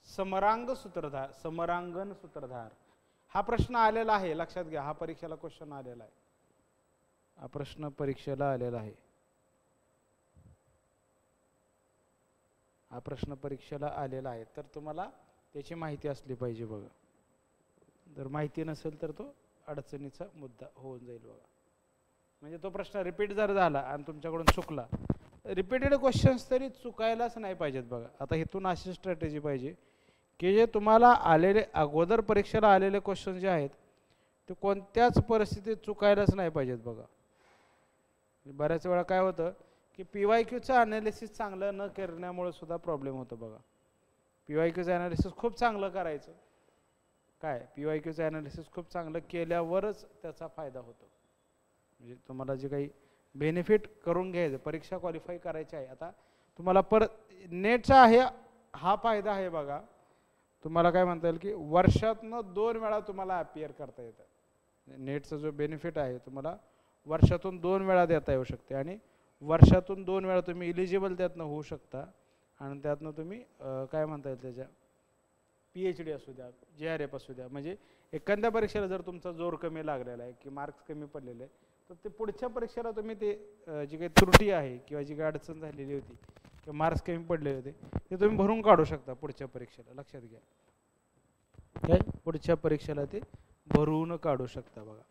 समरांग सूत्रधार, समरांगण सूत्रधार हा प्रश्न आलेला आहे, लक्षात घ्या. हा परीक्षेला क्वेश्चन आलेला आहे, हा प्रश्न परीक्षेला आलेला आहे. हा प्रश्न परीक्षेला आलेला आहे, तर तुम्हाला त्याची माहिती असली पाहिजे बघा. जर माहिती नसेल तर तो अडचणीचा मुद्दा होऊन जाईल बघा. म्हणजे तो प्रश्न रिपीट जर झाला आणि तुमच्याकडून चुकला, रिपीटेड क्वेश्चन्स तरी चुकायलाच नाही पाहिजेत बघा. आता इथून अशी स्ट्रॅटेजी पाहिजे की जे तुम्हाला आलेले अगोदर परीक्षेला आलेले क्वेश्चन जे आहेत ते कोणत्याच परिस्थितीत चुकायलाच नाही पाहिजेत बघा. बऱ्याच वेळा काय होतं की PYQचं ॲनालिसिस चांगलं न करण्यामुळे सुद्धा प्रॉब्लेम होतो बघा. PYQचं ॲनालिसिस खूप चांगलं करायचं, काय PYQचं ॲनालिसिस खूप चांगलं केल्यावरच त्याचा फायदा होतो. म्हणजे तुम्हाला जे काही बेनिफिट करून घ्यायचं, परीक्षा क्वालिफाय करायची आहे. आता तुम्हाला परत नेटचा आहे हा फायदा आहे बघा. तुम्हाला काय म्हणता येईल की वर्षातनं 2 वेळा तुम्हाला अपियर करता येतं. नेटचा जो बेनिफिट आहे तुम्हाला वर्षातून 2 वेळा देता येऊ शकते, आणि वर्षातून 2 वेळा तुम्ही इलिजिबल त्यातनं होऊ शकता. आणि त्यातनं तुम्ही काय म्हणता येईल त्याच्या PhD असू द्या, JRF असू द्या. म्हणजे एखाद्या परीक्षेला जर तुमचा जोर कमी लागलेला आहे की मार्क्स कमी पडलेले आहे, तर ते पुढच्या परीक्षेला तुम्ही ते जी काही त्रुटी आहे किंवा जी काही अडचण झालेली होती किंवा मार्क्स कमी पडले होते ते तुम्ही भरून काढू शकता पुढच्या परीक्षेला, लक्षात घ्या. काय पुढच्या परीक्षेला ते भरून काढू शकता बघा.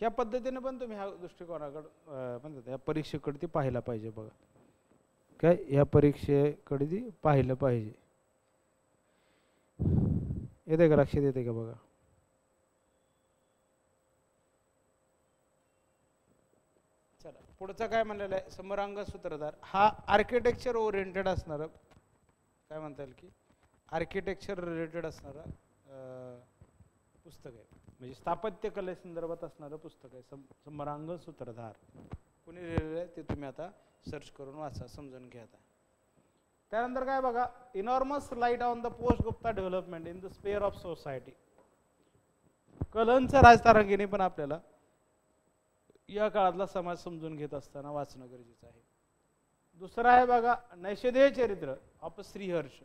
ह्या पद्धतीने पण तुम्ही ह्या दृष्टिकोनाकडे म्हणतात या परीक्षेकडे ती पाहायला पाहिजे बघा. काय या परीक्षेकडे ती पाहिलं पाहिजे. येते का, लक्षात येते का बघा. चला पुढचं काय म्हणलेलं आहे, समरांग सूत्रधार हा आर्किटेक्चर ओरिएंटेड असणार, काय म्हणता येईल की आर्किटेक्चर रिलेटेड असणारं पुस्तक आहे, म्हणजे स्थापत्य कलेसंदर्भात असणारं पुस्तक आहे. समरांग सूत्रधार कोणी लिहिलेलं आहे ते तुम्ही आता सर्च करून वाचा, समजून घ्या. आता त्यानंतर काय बघा, enormous light on the post Gupta development in the sphere of society. कलंचं राजतारांगिणी पण आपल्याला या काळातला समाज समजून घेत असताना वाचणं गरजेचं आहे. दुसरं आहे बघा, नैषधेय चरित्र ऑफ श्रीहर्ष.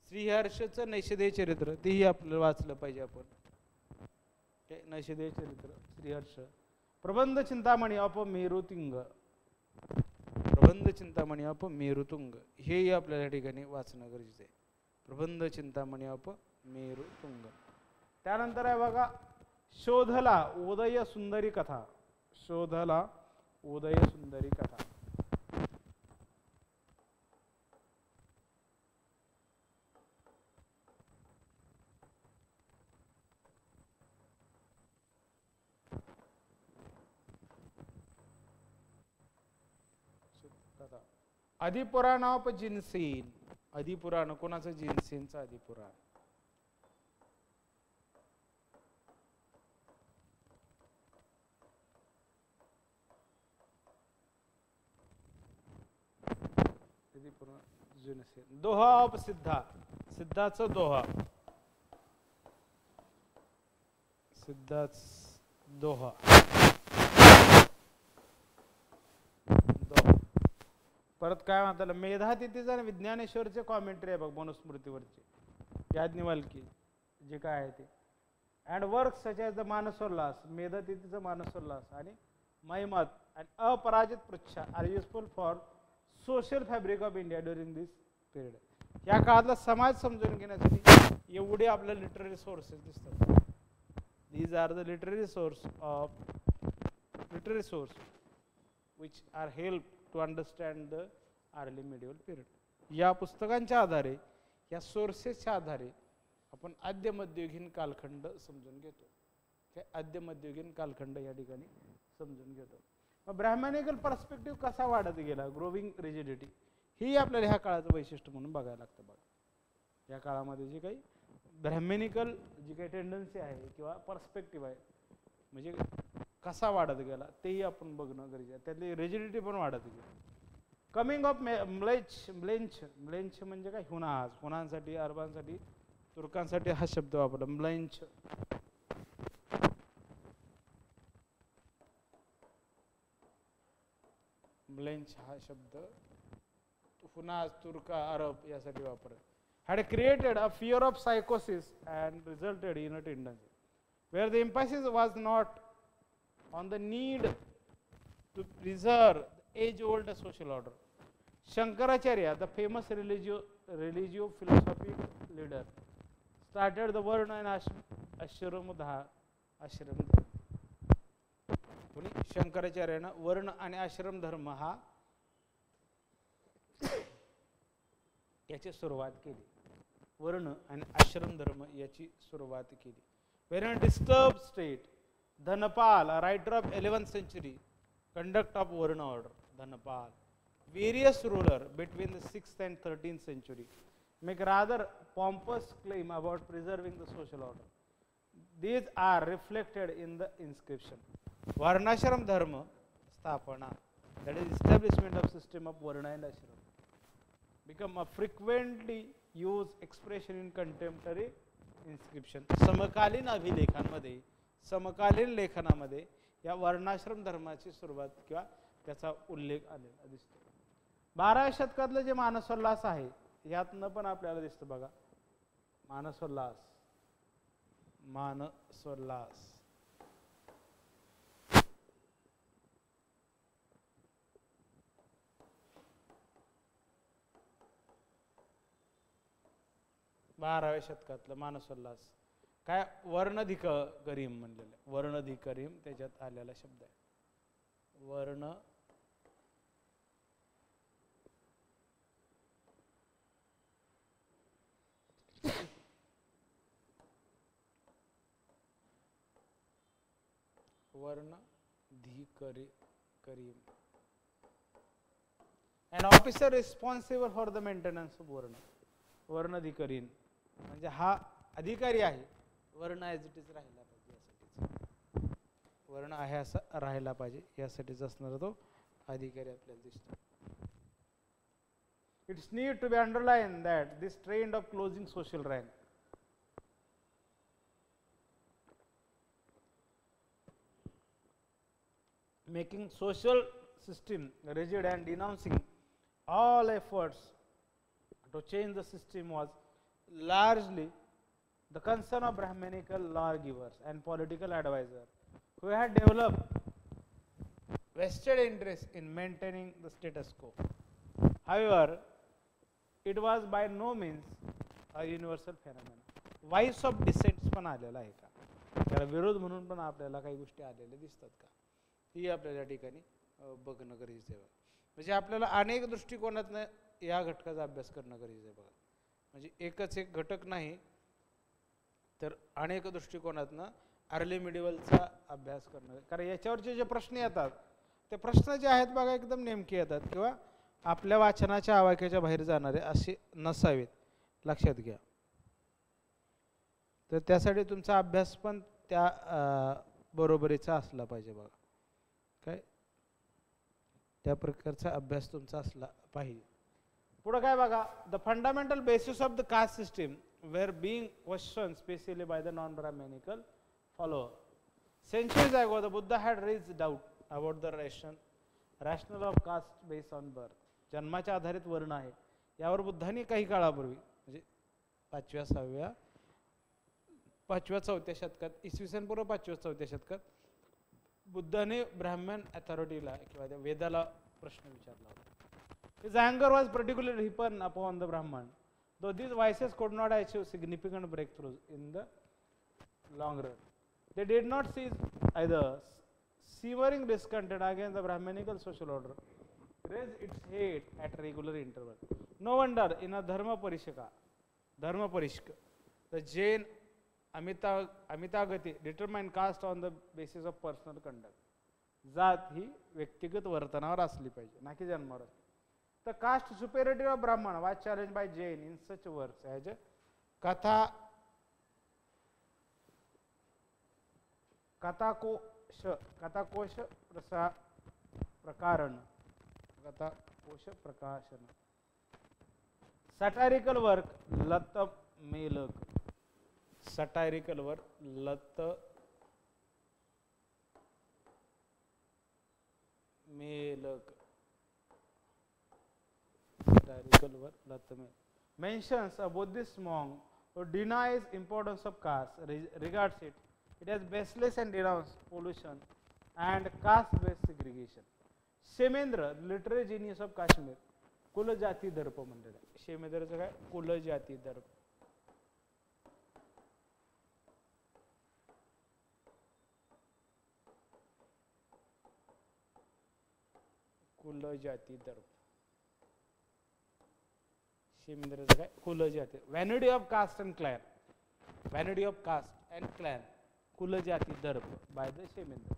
श्रीहर्षचं नैषधेय चरित्र तेही आपल्याला वाचलं पाहिजे आपण. नैषधेय चरित्र श्रीहर्ष. प्रबंध चिंतामणी ऑफ मेरुतुंग. प्रबंध चिंतामणी ऑफ मेरुतुंग हेही आपल्याला या ठिकाणी वाचणं गरजेचं आहे. प्रबंध चिंतामणी ऑफ मेरुतुंग. त्यानंतर आहे बघा, शोधला उदय सुंदरी कथा. शोधला उदय सुंदरी कथा. आदिपुराण ऑफ जिनसेन. आदिपुराण कोणाचं, जिनसेनचं आदिपुराण. दोहा ऑफ सिद्धा. सिद्धाचं दोहा. सिद्धाच दोहा. परत काय म्हणतात, मेधातिथीचं आणि विज्ञानेश्वरचे कॉमेंट्री आहे बघ मनुस्मृतीवरची, याज्ञवल्की जे काय आहे ते. And work such as the Manasollasa. मेधातिथीचं मानसोल्लास आणि महिमत आणि Aparajita Prichchha are useful for social fabric of India during this period. या काळातला समाज समजून घेण्यासाठी एवढे आपल्याला लिटररी सोर्सेस दिसतात. These are the literary source which are help to understand the early medieval period. या पुस्तकांच्या आधारे, या सोर्सेसच्या आधारे आपण आद्य मध्ययुगीन कालखंड समजून घेतो. आद्य मध्ययुगीन कालखंड या ठिकाणी समजून घेतो. मग ब्राह्मणिकल पर्स्पेक्टिव्ह कसा वाढत गेला, ग्रोविंग रिजिडिटी, ही आपल्याला ह्या काळाचं वैशिष्ट्य म्हणून बघायला लागतं. बघा या काळामध्ये जी काही ब्राह्मणिकल जी काही टेंडन्सी आहे किंवा पर्स्पेक्टिव्ह आहे, म्हणजे कसा वाढत गेला तेही आपण बघणं गरजेचं आहे. त्यातली रिजिडिटी पण वाढत गेली. कमिंग ऑफ म्लेंच म्हणजे काय, हुनाज. हुनांसाठी, अरबांसाठी, तुर्कांसाठी हा शब्द वापरला म्लेंच. म्लेंच हा शब्द हुनाज, तुर्का, अरब यासाठी वापरला. had created a fear of psychosis and resulted in a tendency where the emphasis was not on the need to preserve the age-old social order. Shankaracharya, the famous religio-philosophic leader, started the Varna and Ashram Dharma. शंकराचार्यानं वर्ण आणि आश्रम धर्म हा याची सुरुवात केली. वर्ण आणि आश्रम धर्म याची सुरुवात केली. When a disturbed state, Dhanapal, a writer of 11th century, conduct of Varna order. Dhanapal, various rulers between the 6th and 13th century make rather pompous claim about preserving the social order. These are reflected in the inscription. Varnashram dharma sthapana, that is establishment of system of Varna and Ashram, become a frequently used expression in contemporary inscription. समकालीन अभिलेखांमध्ये, समकालीन लेखनामध्ये या वर्णाश्रम धर्माची सुरुवात किंवा त्याचा उल्लेख आलेला दिसतो. 12व्या शतकातलं जे मानसोल्लास आहे यातनं पण आपल्याला दिसतं बघा. मानसोल्लास, मानसोल्लास. 12व्या शतकातलं मानसोल्लास. काय वर्णधिकरीम म्हणलेलं, वर्णधिकरीम त्याच्यात आलेला शब्द आहे. वर्ण वर्णधिकरीम. An officer responsible for the maintenance of वर्ण. वर्णधिकरीण म्हणजे हा अधिकारी आहे, वर्ण ॲज इट इज राहिला पाहिजे यासाठीच, वर्ण आहे असं राहिला पाहिजे यासाठीच असणारा तो अधिकारी आपल्याला दिसतो. It's need to be underlined that this trend of closing social rank, making social system rigid and denouncing all efforts to change the system was largely the concern of Brahmanical lawgivers and political advisors who had developed vested interest in maintaining the status quo. However, it was by no means a universal phenomenon. Vice of dissent पण आलेला आहे का, त्याला विरोध म्हणून पण आपल्याला काही गोष्टी आलेल्या दिसतात का, ही आपल्याला या ठिकाणी बघणं गरजेचं आहे. म्हणजे आपल्याला अनेक दृष्टिकोनातनं या घटकाचा अभ्यास करणं गरजेचं आहे बघा. म्हणजे एकच एक घटक नाही तर अनेक दृष्टिकोनातनं अर्ली मिडिवलचा अभ्यास करणं, कारण याच्यावरचे जे प्रश्न येतात ते प्रश्न जे आहेत बघा एकदम नेमके येतात किंवा आपल्या वाचनाच्या आवाक्याच्या बाहेर जाणारे असे नसावेत, लक्षात घ्या. तर त्यासाठी तुमचा अभ्यास पण त्या बरोबरीचा असला पाहिजे बघा. काय त्या प्रकारचा अभ्यास तुमचा असला पाहिजे. पुढे काय बघा, the fundamental basis of the caste system were being question specially by the non Brahmanical follower. Centuries ago, the Buddha had raised doubt about the rationale of caste based on birth. जन्माच्या आधारित वर्ण आहे यावर बुद्धांनी काही काळापूर्वी म्हणजे 5व्या-4व्या शतकात, इसवी सन पूर्व 5व्या-4व्या शतकात बुद्धाने ब्राह्मण अथॉरिटीला किंवा त्या वेदाला प्रश्न विचारला होता. His anger was particularly hyper upon the Brahman, though these vices could not achieve significant breakthroughs in the long run. They did not cease either. Simmering discontent against the Brahmanical social order raised its head at regular intervals. No wonder in a Dharma Parishka, the Jain Amitagati determined caste on the basis of personal conduct. जात ही व्यक्तिगत वर्तनावर असली पाहिजे ना की जन्मावर. The caste superiority of Brahman was challenged by Jain in such works as Kathakosh प्रकाशन, satirical work Latmelak, satirical work Latmelak mentions a Buddhist monk who denies importance of caste, regards it as baseless and denounces pollution and caste-based segregation. Shemendra, literary genius of Kashmir, कुलजाती दर्प म्हणलेलं आहे. शेमेंद्रचं काय, कुलजाती दर्प. कुलजाती दर्प शेमेंद्रचं काय, कुलजाती. Vanity of caste and clan, vanity of caste and clan, कुलजाती दर्प by the शेमेंद्र.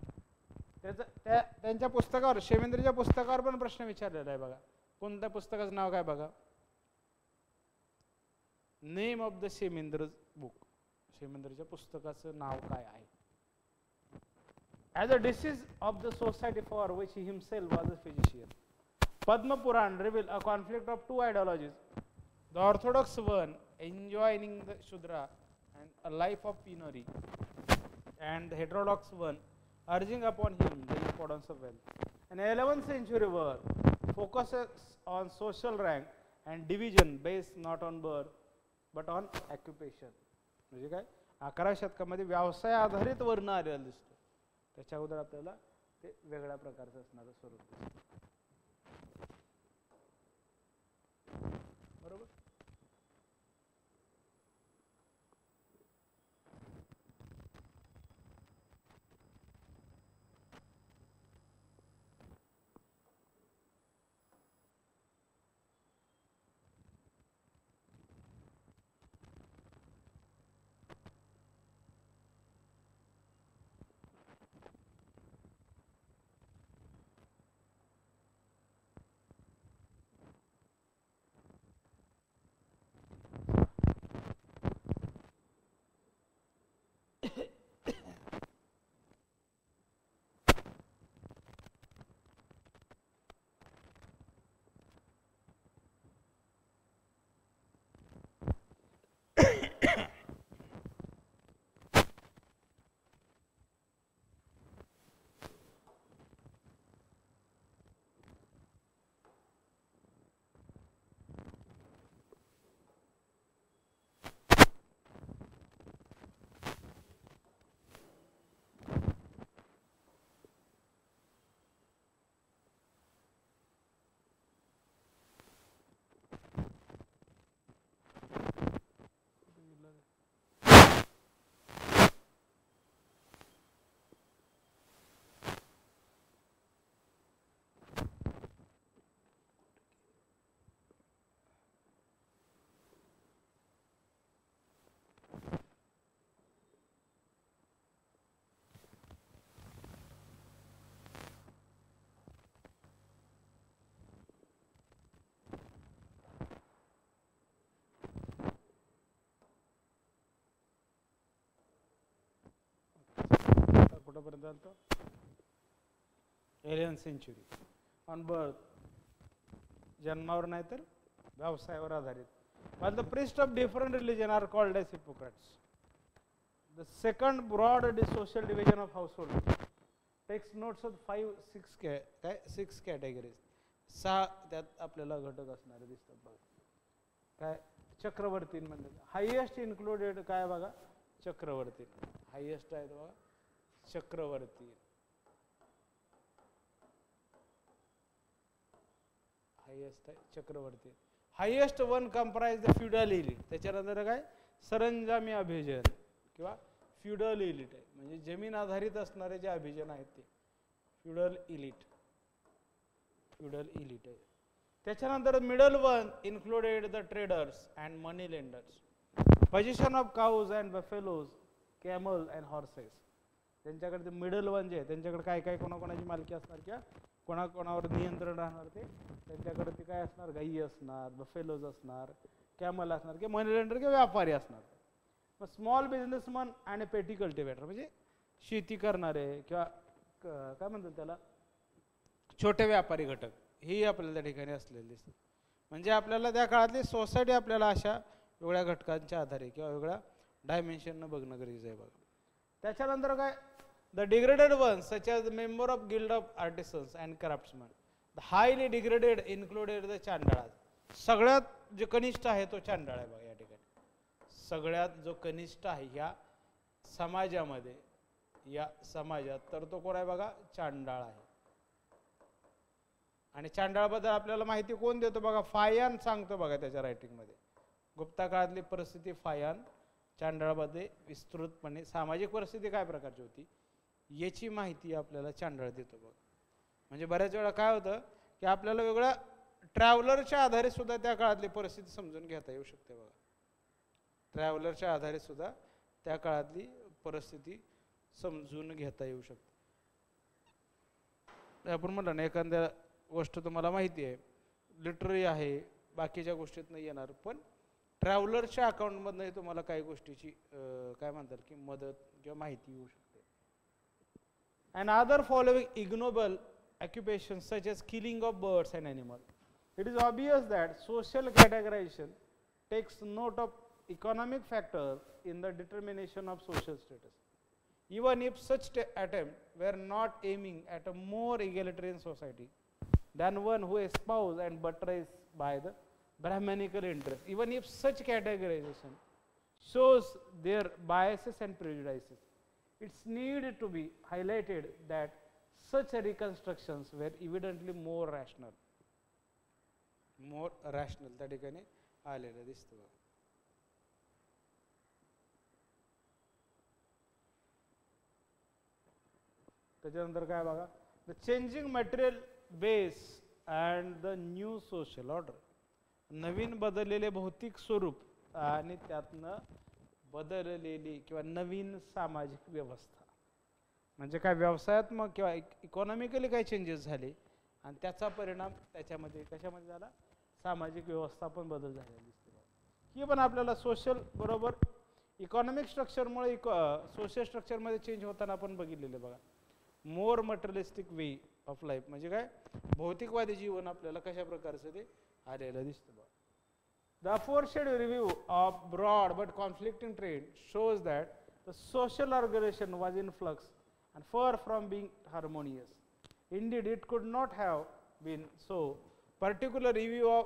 त्यांच्या पुस्तकावर, शेमेंद्रच्या पुस्तकावर पण प्रश्न विचारलेला आहे बघा. कोणत्या पुस्तकाचं नाव काय बघा, नेम ऑफ द शेमेंद्र बुक, शेमेंद्रच्या पुस्तकाचं नाव काय आहे. As a disease of the society for which he himself was a physician, Padma Puran revealed a conflict of two ideologies, the orthodox one enjoining the Shudra and a life of penury, and the heterodox one urging upon him the importance of wealth. An 11th century work focuses on social rank and division based not on birth but on occupation. म्हणजे काय, 11व्या शतकामध्ये व्यवसाय आधारित वर्ण आलेला दिसतो. त्याच्या अगोदर आपल्याला ते वेगळ्या प्रकारचं असणारं स्वरूप दिसतं. बरोबर. कुठपर्यंत आलतो? Alien century. ऑन बर्थ, जन्मावर नाही तर व्यवसायावर आधारित. While the priests of different religion are called as hypocrites. The second broad social division of household takes notes of six categories. 6 त्यात आपल्याला घटक असणारे दिसतात बघा. काय चक्रवर्ती म्हणजे हायेस्ट इन्क्लुडेड काय बघा, चक्रवर्ती हायेस्ट आहे बघा, चक्रवर्ती हायेस्ट आहे chakravarti. Highest one comprise the feudal elite. त्याच्यानंतर काय सरंजामी अभिजन किंवा फ्युडल इलिट आहे, म्हणजे जमीन आधारित असणारे जे अभिजन आहेत ते फ्युडल इलिट, फ्युडल इलिट आहे. त्याच्यानंतर middle one included the traders and money lenders. Position of cows and buffaloes, camel and horses. त्यांच्याकडे ते मिडल वन जे आहे त्यांच्याकडे काय काय कोणाकोणाची मालकी असणार किंवा कोणाकोणावर नियंत्रण राहणार, ते त्यांच्याकडे ते काय असणार, गायी असणार, बफेलोज असणार, कॅमल असणार किंवा मनी लेंडर किंवा व्यापारी असणार. मग स्मॉल बिझनेसमन आणि पेटी कल्टिवेटर म्हणजे शेती करणारे किंवा काय म्हणतात त्याला छोटे व्यापारी घटक, ही आपल्याला त्या ठिकाणी असलेले दिसतात. म्हणजे आपल्याला त्या काळातली सोसायटी आपल्याला अशा वेगळ्या घटकांच्या आधारे किंवा वेगळ्या डायमेन्शननं बघणं गरजेचं आहे बघा. त्याच्यानंतर काय the degraded one such as member of guild of artisans and craftsman. The highly degraded included the Chandala. सगळ्यात जे कनिष्ठ आहे तो चांडाळ आहे बघा या ठिकाणी. सगळ्यात जो कनिष्ठ आहे ह्या समाजामध्ये, या समाजात, तर तो कोण आहे बघा, चांडाळ आहे. आणि चांडाळबद्दल आपल्याला माहिती कोण देतो बघा, फायान सांगतो बघा त्याच्या रायटिंगमध्ये. गुप्ता काळातली परिस्थिती फायान चांडाळमध्ये विस्तृतपणे सामाजिक परिस्थिती काय प्रकारची होती याची माहिती आपल्याला चांडाळ देतो बघा. म्हणजे बऱ्याच वेळा काय होतं की आपल्याला वेगळ्या ट्रॅव्हलरच्या आधारे सुद्धा त्या काळातली परिस्थिती समजून घेता येऊ शकते बघा. ट्रॅव्हलरच्या आधारे सुद्धा त्या काळातली परिस्थिती समजून घेता येऊ शकते. आपण म्हटलं ना एखाद्या गोष्ट तुम्हाला माहिती आहे, लिटररी आहे, बाकीच्या गोष्टीत नाही येणार, पण ट्रॅव्हलरच्या अकाउंटमधनंही तुम्हाला काही गोष्टीची काय म्हणतात की मदत किंवा माहिती येऊ शकते. And other following ignoble occupations such as killing of birds and animals. It is obvious that social categorization takes note of economic factors in the determination of social status. Even if such attempt were not aiming at a more egalitarian society than one who espoused and buttressed by the Brahmanical interest, even if such categorization shows their biases and prejudices, it's needed to be highlighted that such reconstructions were evidently more rational. More rational त्या ठिकाणी आलेलं दिसतं. त्याच्यानंतर काय बघा, the changing material base and the new social order. नवीन बदललेले भौतिक स्वरूप आणि त्यातनं बदललेली किंवा नवीन सामाजिक व्यवस्था. म्हणजे काय व्यवसायात्मक किंवा इकॉनॉमिकली काही चेंजेस झाले आणि त्याचा परिणाम त्याच्यामध्ये कशामध्ये झाला, सामाजिक व्यवस्था पण बदल झालेला दिसतो. ही पण आपल्याला सोशल बरोबर इकॉनॉमिक स्ट्रक्चरमुळे सोशल स्ट्रक्चरमध्ये चेंज होताना आपण बघितलेलं बघा. मोर मटेरियलिस्टिक वे ऑफ लाईफ म्हणजे काय, भौतिकवादी जीवन आपल्याला कशा प्रकारचं ते आलेलं दिसतं बघा. The aforesaid review of broad but conflicting trend shows that the social organization was in flux and far from being harmonious. Indeed, it could not have been so. Particular review of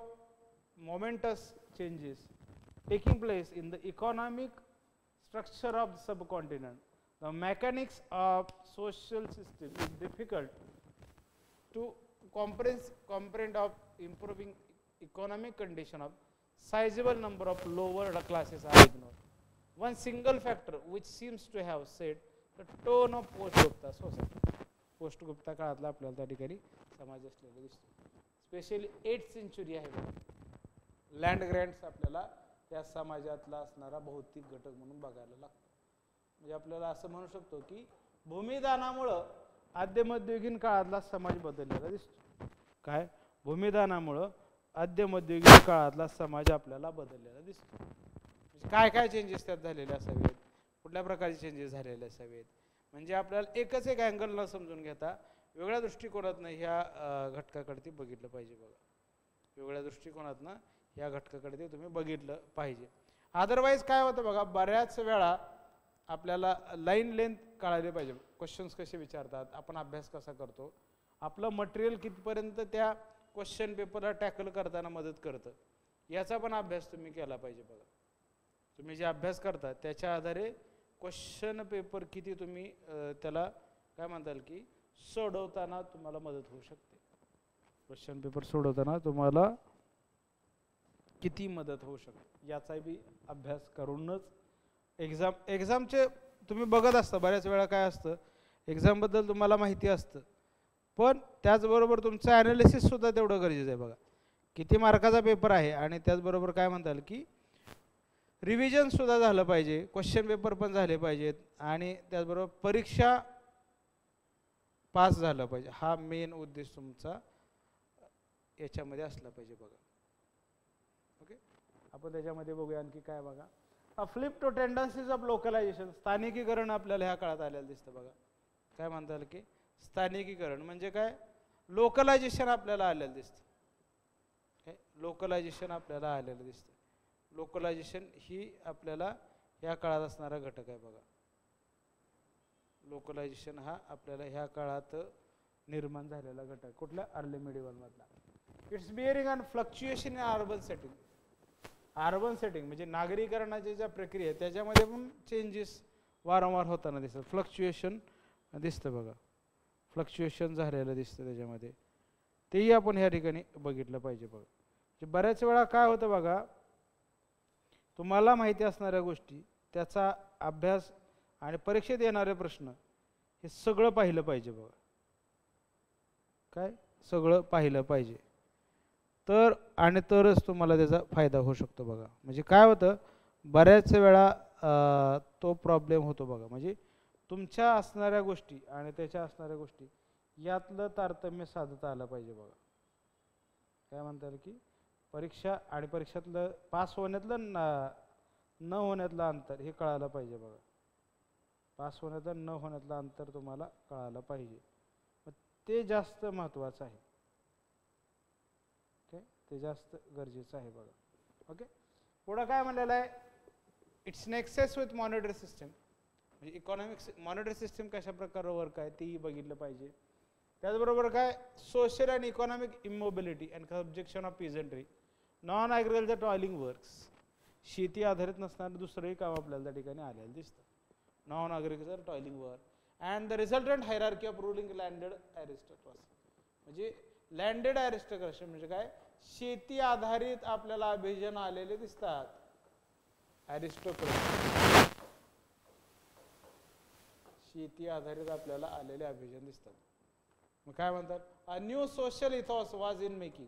momentous changes taking place in the economic structure of the subcontinent, the mechanics of social system is difficult to comprehend of improving economic condition of sizable number of lower classes are ignored. One single factor which seems to have set the tone of post-Gupta society. पोस्ट-गुप्ता काळातला आपल्याला त्या ठिकाणी समाज असलेला दिसतो. Specially 8th century आहे बघा. Land grants आपल्याला त्या समाजातला असणारा भौतिक घटक म्हणून बघायला लागतो. म्हणजे आपल्याला असं म्हणू शकतो की भूमिदानामुळं आद्य मध्ययुगीन काळातला समाज बदललेला दिसतो. काय, भूमिदानामुळं आद्य मध्ययुगीन काळातला समाज आपल्याला बदललेला दिसतो. म्हणजे काय काय चेंजेस त्यात झालेले असावेत, कुठल्या प्रकारचे चेंजेस झालेले असावेत, म्हणजे आपल्याला एकच एक अँगल न समजून घेता वेगळ्या दृष्टिकोनातनं ह्या घटकाकडे ते बघितलं पाहिजे बघा. वेगळ्या दृष्टिकोनातनं ह्या घटकाकडे ते तुम्ही बघितलं पाहिजे. अदरवाईज काय होतं बघा, बऱ्याच वेळा आपल्याला लाईन लेंथ कळाली पाहिजे. क्वेश्चन्स कसे विचारतात, आपण अभ्यास कसा करतो, आपलं मटेरियल कितपर्यंत त्या क्वेश्चन पेपरला टॅकल करताना मदत करतं, याचा पण अभ्यास तुम्ही केला पाहिजे बघा. तुम्ही जे अभ्यास करता त्याच्या आधारे क्वेश्चन पेपर किती तुम्ही त्याला काय म्हणताल की सोडवताना तुम्हाला मदत होऊ शकते. क्वेश्चन पेपर सोडवताना तुम्हाला किती मदत होऊ शकते याचा बी अभ्यास करूनच एक्झामचे तुम्ही बघत असता. बऱ्याच वेळा काय असतं, एक्झामबद्दल तुम्हाला माहिती असतं, पण त्याचबरोबर तुमचं ॲनालिसिस सुद्धा तेवढं गरजेचं आहे बघा. किती मार्काचा पेपर आहे आणि त्याचबरोबर काय म्हणताल की रिव्हिजन सुद्धा झालं पाहिजे, क्वेश्चन पेपर पण झाले पाहिजेत आणि त्याचबरोबर परीक्षा पास झालं पाहिजे. हा मेन उद्देश तुमचा याच्यामध्ये असला पाहिजे बघा. ओके, आपण त्याच्यामध्ये बघूया आणखी काय बघा. Flip to tendencies of localisation, स्थानिकीकरण आपल्याला ह्या काळात आलेलं दिसतं बघा. काय म्हणता येईल की स्थानिकीकरण म्हणजे काय, लोकलायझेशन आपल्याला आलेलं दिसतं. लोकलायझेशन आपल्याला आलेलं दिसतं. लोकलायझेशन ही आपल्याला ह्या काळात असणारा घटक आहे बघा. लोकलायझेशन हा आपल्याला ह्या काळात निर्माण झालेला घटक, कुठल्या, अर्ली मिडिवल मधला. It's bearing on fluctuation in urban setting. Urban setting म्हणजे नागरीकरणाच्या ज्या प्रक्रिया आहे त्याच्यामध्ये पण चेंजेस वारंवार होताना दिसतात. फ्लक्च्युएशन दिसतं बघा, फ्लक्च्युएशन झालेलं दिसतं त्याच्यामध्ये, तेही आपण ह्या ठिकाणी बघितलं पाहिजे बघा. बऱ्याच वेळा काय होतं बघा, तुम्हाला माहिती असणाऱ्या गोष्टी, त्याचा अभ्यास आणि परीक्षेत येणारे प्रश्न हे सगळं पाहिलं पाहिजे बघा. काय, सगळं पाहिलं पाहिजे तर आणि तरच तुम्हाला त्याचा फायदा होऊ शकतो बघा. म्हणजे काय होतं, बऱ्याच वेळा तो प्रॉब्लेम होतो बघा. म्हणजे तुमच्या असणाऱ्या गोष्टी आणि त्याच्या असणाऱ्या गोष्टी यातलं तारतम्य साधता आलं पाहिजे बघा. काय म्हणता येईल की परीक्षा आणि परीक्षेतलं पास होण्यातलं न होण्यातलं अंतर हे कळायला पाहिजे बघा. पास होण्यातलं न होण्यातलं अंतर तुम्हाला कळायला पाहिजे, ते जास्त महत्त्वाचं आहे. ओके, ते जास्त गरजेचं आहे बघा. ओके, पुढं काय म्हणलेलं आहे, its nexus with monetary system. म्हणजे इकॉनॉमिक्स मॉनिटरी सिस्टम कशा प्रकारे वर्क आहे तेही बघितलं पाहिजे. त्याचबरोबर काय, social and economic immobility and subjection of peasantry, non agriculture toiling works. शेती आधारित नसणारं दुसरंही काम आपल्याला त्या ठिकाणी आलेलं दिसतं. Non agriculture toiling work and the resultant hierarchy of ruling landed aristocracy. म्हणजे लँडेड ॲरिस्टोक्रसी म्हणजे काय, शेती आधारित आपल्याला अभिजन आलेले दिसतात. ॲरिस्टोक्रसी, शेती आधारित आपल्याला आलेले अभिजन दिसतात. मग काय म्हणतात, a new social ethos was in making.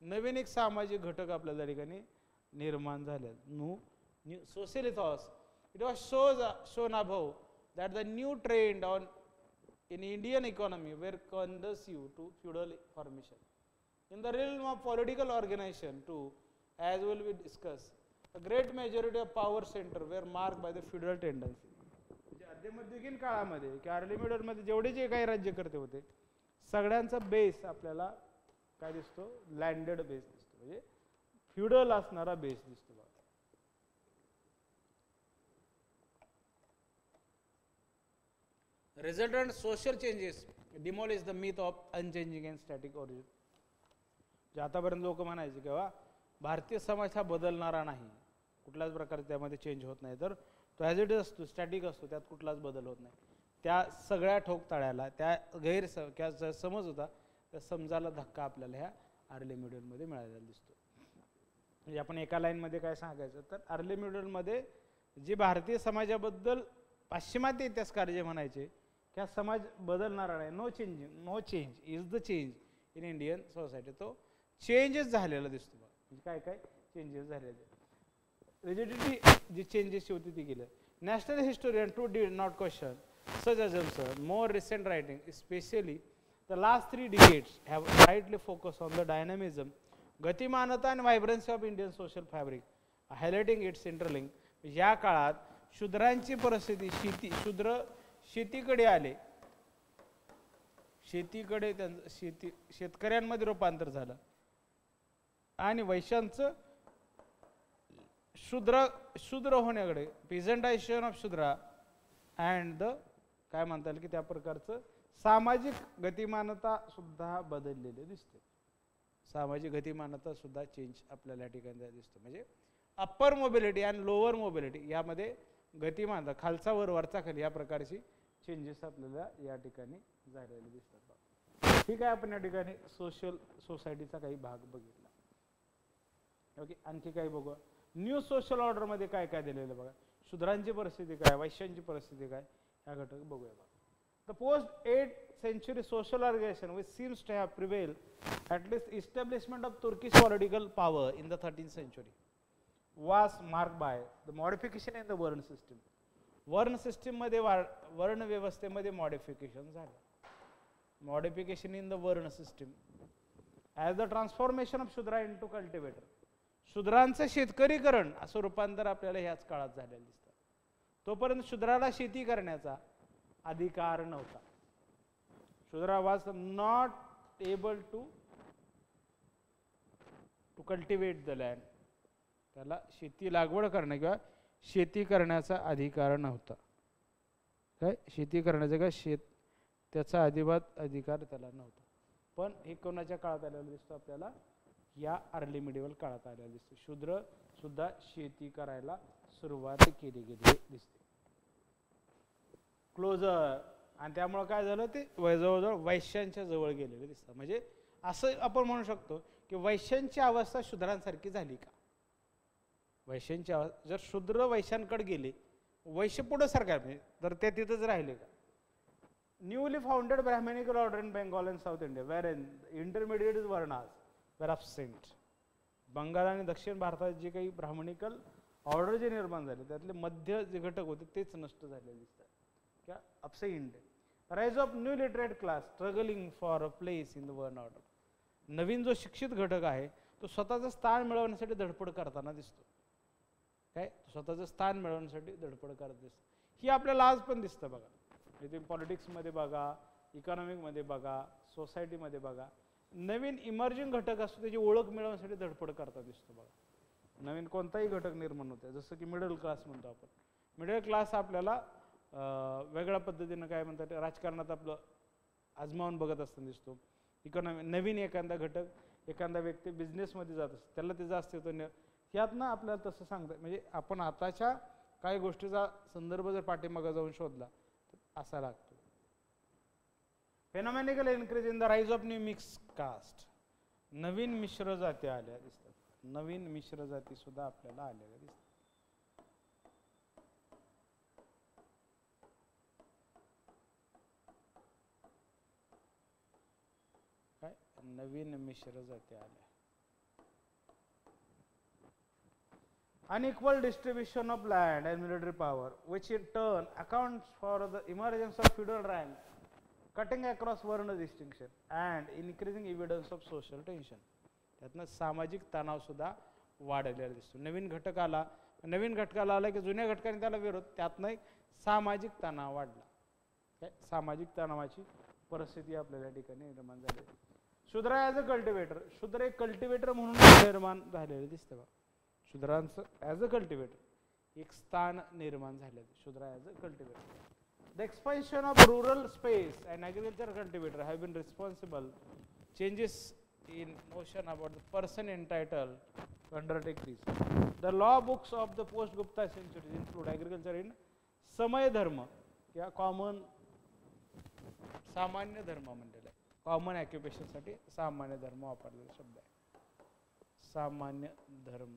नवीन एक सामाजिक घटक आपल्या त्या ठिकाणी निर्माण झाले. New social ethos, it was shown above that the new trend on in Indian economy were conducive to feudal formation. In the realm of political organization too, as will be discussed, great majority of power centre were mark by the feudal tendency. म्हणजे मध्ययुगीन काळामध्ये किंवा early मिडलमध्ये जेवढे जे काही राज्यकर्ते होते सगळ्यांचा बेस आपल्याला काय दिसतो, लँडेड बेस दिसतो, म्हणजे फ्युडल असणारा बेस दिसतो. Resultant social changes demolish the myth of unchanging and static origin. जे आतापर्यंत लोक म्हणायचे किंवा भारतीय समाज हा बदलणारा नाही, कुठल्याच प्रकारे त्यामध्ये चेंज होत नाही, तर तो ॲज इट इज असतो, स्टॅटिक असतो, त्यात कुठलाच बदल होत नाही. त्या सगळ्या ठोकताळ्याला, त्या समज होता, त्या समजाला धक्का आपल्याला ह्या अर्ली मिडलमध्ये मिळालेला दिसतो. म्हणजे आपण एका लाईनमध्ये काय सांगायचं तर अर्ली मिडलमध्ये जी भारतीय समाजाबद्दल पाश्चिमात्य इतिहासकार जे म्हणायचे की हा समाज बदलणारा नाही, no change is the change in Indian society, तो चेंजेस झालेला दिसतो. म्हणजे काय काय चेंजेस झालेले, रिजिडिटी जी चेंजेस होती ती केलं. National historian too did not question such assumption. More recent writing, especially the last 3 decades, have rightly focused on the dynamism, गतिमानता and vibrancy of Indian social fabric, highlighting its interlink. या काळात शूद्रांची परिस्थिती, शूद्र शेतीकडे आले, शेतीकडे त्यांचं शेतकऱ्यांमध्ये रूपांतर झालं आणि वैश्यांचं शूद्र होण्याकडे, प्रेझेंटायझेशन ऑफ शूद्रा अँड द काय म्हणता येईल की त्या प्रकारचं सामाजिक गतिमानता सुद्धा बदललेले दिसते. सामाजिक गतिमानता सुद्धा चेंज आपल्याला या ठिकाणी दिसतं. म्हणजे अप्पर मोबिलिटी आणि लोअर मोबिलिटी यामध्ये गतिमानता, खालचा वर वरचा खाली या प्रकारची चेंजेस आपल्याला या ठिकाणी झालेले दिसतात. ठीक आहे, आपण या ठिकाणी सोसायटीचा काही भाग बघितला. ओके, आणखी काही बघू. न्यू सोशल ऑर्डरमध्ये काय काय दिलेलं बघा. शूद्रांची परिस्थिती काय, वैश्यांची परिस्थिती काय, ह्या घटक बघूया बघा. The post 8th century social organization which seems to have prevailed, at least establishment of Turkish political power in the 13th century, was marked by the modification in the varna system. Varna system मध्ये वर्ण व्यवस्थेमध्ये modification झालं. Modification in the varna system as the transformation of Shudra into cultivator. शूद्रांचं शेतकरीकरण असं रूपांतर आपल्याला ह्याच काळात झालेलं दिसतं. तोपर्यंत शूद्राला शेती करण्याचा अधिकार नव्हता. Shudra was not able to cultivate the land. त्याला शेती लागवड करणं किंवा शेती करण्याचा अधिकार नव्हता. काय शेती करण्याचा काय त्याचा अधिकार त्याला नव्हता. पण हे कोणाच्या काळात आलेलं दिसतं आपल्याला, या अर्ली मिडिवल काळात आलेलं दिसतं. शूद्र सुद्धा शेती करायला सुरुवात केली गेली दिसते. क्लोजर, आणि त्यामुळे काय झालं ते जवळजवळ वैश्यांच्या जवळ गेलेलं दिसतं. म्हणजे असं आपण म्हणू शकतो की वैश्यांची अवस्था शूद्रांसारखी झाली का. वैश्यांची अवस्था, जर शूद्र वैश्यांकडे गेले, वैश्य पुढे सरकार तर ते तिथंच राहिले का. Newly founded Brahmanical order in Bengal and South India were in intermediate varnas were absent. Bengal आणि दक्षिण भारतात जे काही ब्राह्मणिकल ऑर्डर जे निर्माण झाले त्यातले मध्य जे घटक होते तेच नष्ट झालेले दिसतात किंवा absent. Rise of new literate class struggling for a place in the वर्ण ऑर्डर. नवीन जो शिक्षित घटक आहे तो स्वतःचं स्थान मिळवण्यासाठी धडपड करताना दिसतो. काय स्वतःचं स्थान मिळवण्यासाठी धडपड करत दिसतं. ही आपल्याला आज पण दिसतं बघा. इथे पॉलिटिक्समध्ये बघा, इकॉनॉमिकमध्ये बघा, सोसायटीमध्ये बघा, नवीन इमर्जिंग घटक असतो त्याची ओळख मिळवण्यासाठी धडपड करता दिसतो बघा. नवीन कोणताही घटक निर्माण होतो, जसं की मिडल क्लास म्हणतो आपण. मिडल क्लास आपल्याला वेगळ्या पद्धतीनं काय म्हणतात राजकारणात आपलं आजमावून बघत असताना दिसतो. इकॉनॉमी नवीन एखादा घटक, एखादा व्यक्ती बिझनेसमध्ये जात असतो त्याला त्याचं अस्तित्व यातनं आपल्याला तसं सांगतात. म्हणजे आपण आताच्या काही गोष्टीचा संदर्भ जर पाठीमागं जाऊन शोधला तर असा लागतो. Phenomenal increase in the rise of new mix caste. नवीन मिश्र जाती आल्या दिसतात. नवीन मिश्र जाती सुद्धा आपल्याला आलेल्या दिसतात. काय नवीन मिश्र जाती आल्या. Unequal distribution of land and military power, which in turn accounts for the emergence of feudal ranks, cutting across वर्ण distinction and increasing evidence of social tension. त्यातनं सामाजिक तणाव सुद्धा वाढलेला दिसतो. नवीन घटक आला, नवीन घटकाला आला की जुन्या घटकाने त्याला विरोध, त्यातनं एक सामाजिक तणाव वाढला. काय सामाजिक तणावाची परिस्थिती आपल्याला या ठिकाणी निर्माण झाली. शूद्र ॲज अ कल्टिवेटर, शूद्र एक कल्टिवेटर म्हणून निर्माण झालेलं दिसतं बा. शूद्रांचं ॲज अ कल्टिवेटर एक स्थान निर्माण झालेलं. शूद्र as a cultivator. The expansion of rural space and agricultural cultivator have been responsible changes in notion about the person entitled to undertake these. The law books of the post-Gupta centuries include agriculture in समय धर्म किंवा common सामान्य धर्म म्हणलेला आहे. Common occupation साठी सामान्य धर्म वापरलेला शब्द आहे. सामान्य धर्म.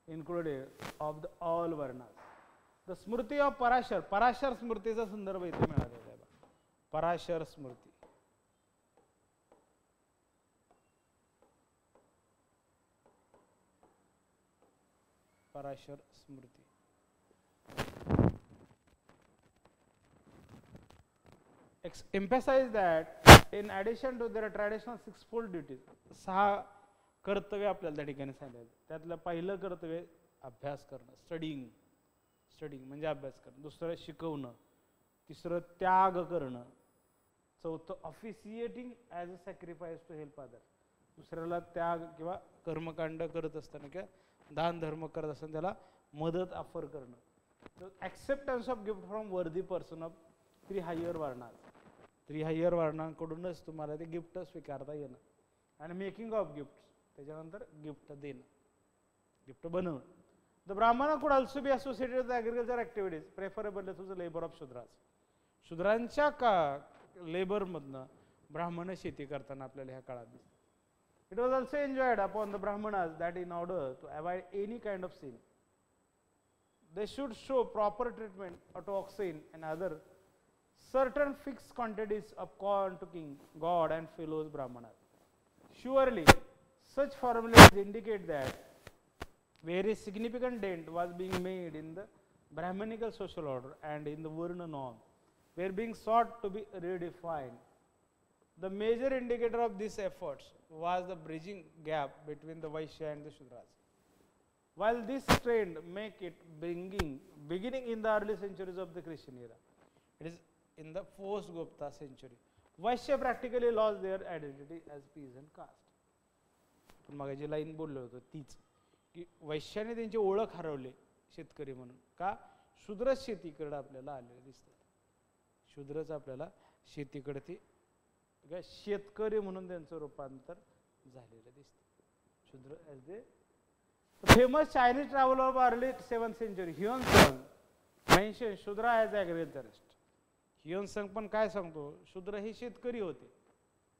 included of the all varnas. The smriti of Parashar, Parashar स्मृतीचा संदर्भ इथे मिळालेला आहे. पराशर स्मृती. पराशर स्मृती. emphasize that in addition to their traditional sixfold duties, 6 कर्तव्य आपल्याला त्या ठिकाणी सांगितलं. त्यातलं पहिलं कर्तव्य अभ्यास करणं, स्टडिंग म्हणजे अभ्यास करणं. दुसरं शिकवणं. तिसरं त्याग करणं. चौथं officiating as a sacrifice to help other. दुसऱ्याला त्याग किंवा कर्मकांड करत असताना किंवा दान धर्म करत असताना त्याला मदत ऑफर करणं. Acceptance of gift from worthy person of 3 higher varnas. 3 higher वर्णांकडूनच तुम्हाला ते गिफ्ट स्वीकारता येणं. आणि मेकिंग ऑफ गिफ्ट, त्याच्यानंतर गिफ्ट देणं, गिफ्ट बनवणं. The Brahmin could also be associated with agriculture activities preferable to the labour of Shudras. शूद्रांच्या लेबरमधनं ब्राह्मण शेती करताना आपल्याला ह्या काळात दिसतं. It was also enjoyed upon the Brahmanas that in order to avoid any kind of sin they should show proper treatment to oxen and other certain fixed quantities of corn to king, god and fellow brahmanas. Surely such formulas indicate that very significant dent was being made in the Brahmanical social order and in the Varna norm were being sought to be redefined. The major indicator of these efforts was the bridging gap between the Vaishya and the Shudras. While this trend make it beginning in the early centuries of the Christian era, it is in the post-Gupta century, Vaishya practically lost their identity as peasant caste. पण मग जी line बोललो होतो तीच की वैश्याने त्यांची ओळख हरवली शेतकरी म्हणून. का? शूद्र शेतीकडे आपल्याला आलेले दिसतात. शूद्रच आपल्याला शेतीकडे ती शेतकरी म्हणून त्यांचं रूपांतर झालेलं दिसतं. शूद्र as they famous Chinese traveller of early 7th century ह्युन संग मेन्शन शूद्र ॲज ॲग्रिकल्चरिस्ट. ह्युन संग पण काय सांगतो, शूद्र हे शेतकरी होते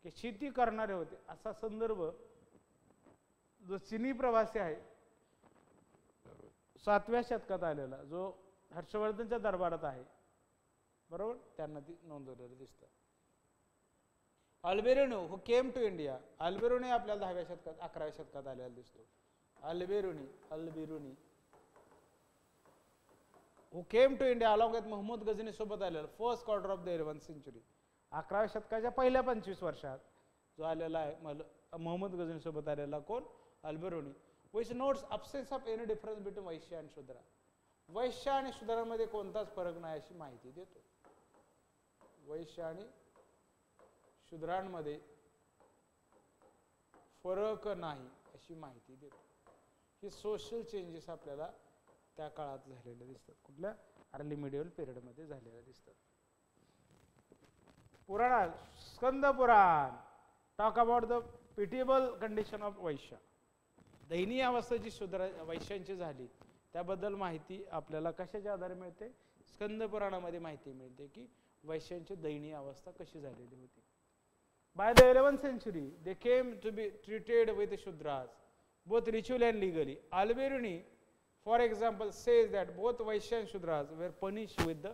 की शेती करणारे होते असा संदर्भ जो चिनी प्रवासी आहे 7व्या शतकात आलेला, जो हर्षवर्धनच्या दरबारात आहे, बरोबर, त्यांना ती नोंदवलेलं दिसतं. Alberuni who came to India, Alberuni आपल्याला 10व्या शतकात 11व्या शतकात आलेला दिसतो. Alberuni who came to India along with Mohammad Ghazni सोबत आलेला first quarter of the 11th century. 11व्या शतकाच्या पहिल्या 25 वर्षात जो आलेला आहे मोहम्मद गझनी सोबत आलेला कोण? Alberuni. which notes absence of any difference between वैश्य आणि शूद्र. वैश्य आणि शूद्रांमध्ये कोणताच फरक नाही अशी माहिती देतो. वैश्य आणि शूद्रांमध्ये फरक नाही अशी माहिती देतो. ही सोशल चेंजेस आपल्याला त्या काळात झालेले दिसतात. कुठल्या? अर्ली मिडिवल पिरियड मध्ये झालेल्या दिसतात. पुराणात Skanda Purana talk about the pitiable condition of Vaishya. दयनीय अवस्था जी शूद्र वैश्यांची झाली त्याबद्दल माहिती आपल्याला कशाच्या आधारे मिळते? स्कंद पुराणामध्ये माहिती मिळते की वैश्यांची दयनीय अवस्था कशी झालेली होती. By the 11th century, they came to be treated with Shudras, both ritually and legally. Al-Biruni, for example, says that both Vaishya and Shudras were punished with the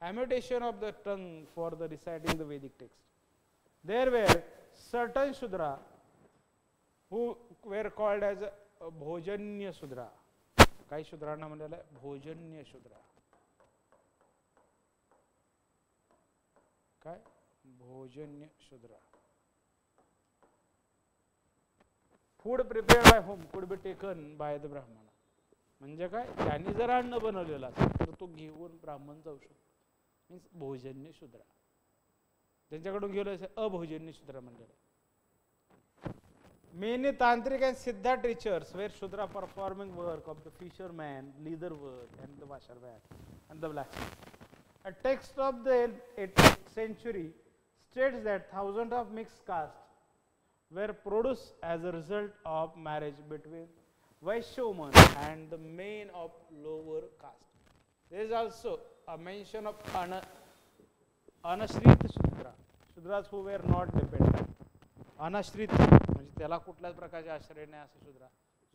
amputation of the tongue for the reciting the Vedic text. There were certain Shudra who were called as Bhojanya Shudra. काही शूद्रांना म्हणलेलं आहे भोजन्य शूद्र. काय? भोजन्य शूद्र. Food prepared bye home could be taken by the ब्राह्मण. म्हणजे काय, त्यांनी जर अन्न बनवलेलं असेल तर तो घेऊन ब्राह्मण जाऊ शकतो. मीन्स भोजन्य शूद्र. त्यांच्याकडून गेलो अभोजन्य शूद्र म्हणलेलं. Many tantric and siddha teachers were Shudra performing work of the fisherman, leather work, and the washerman, and the blacksmith. A text of the 8th century states that thousands of mixed castes were produced as a result of marriage between Vaishya women and the men of lower caste. There is also a mention of Anashrit Shudra, Shudras who were not dependent. अनाश्रित म्हणजे त्याला कुठल्याच प्रकारचे आश्रय नाही असं शूद्र,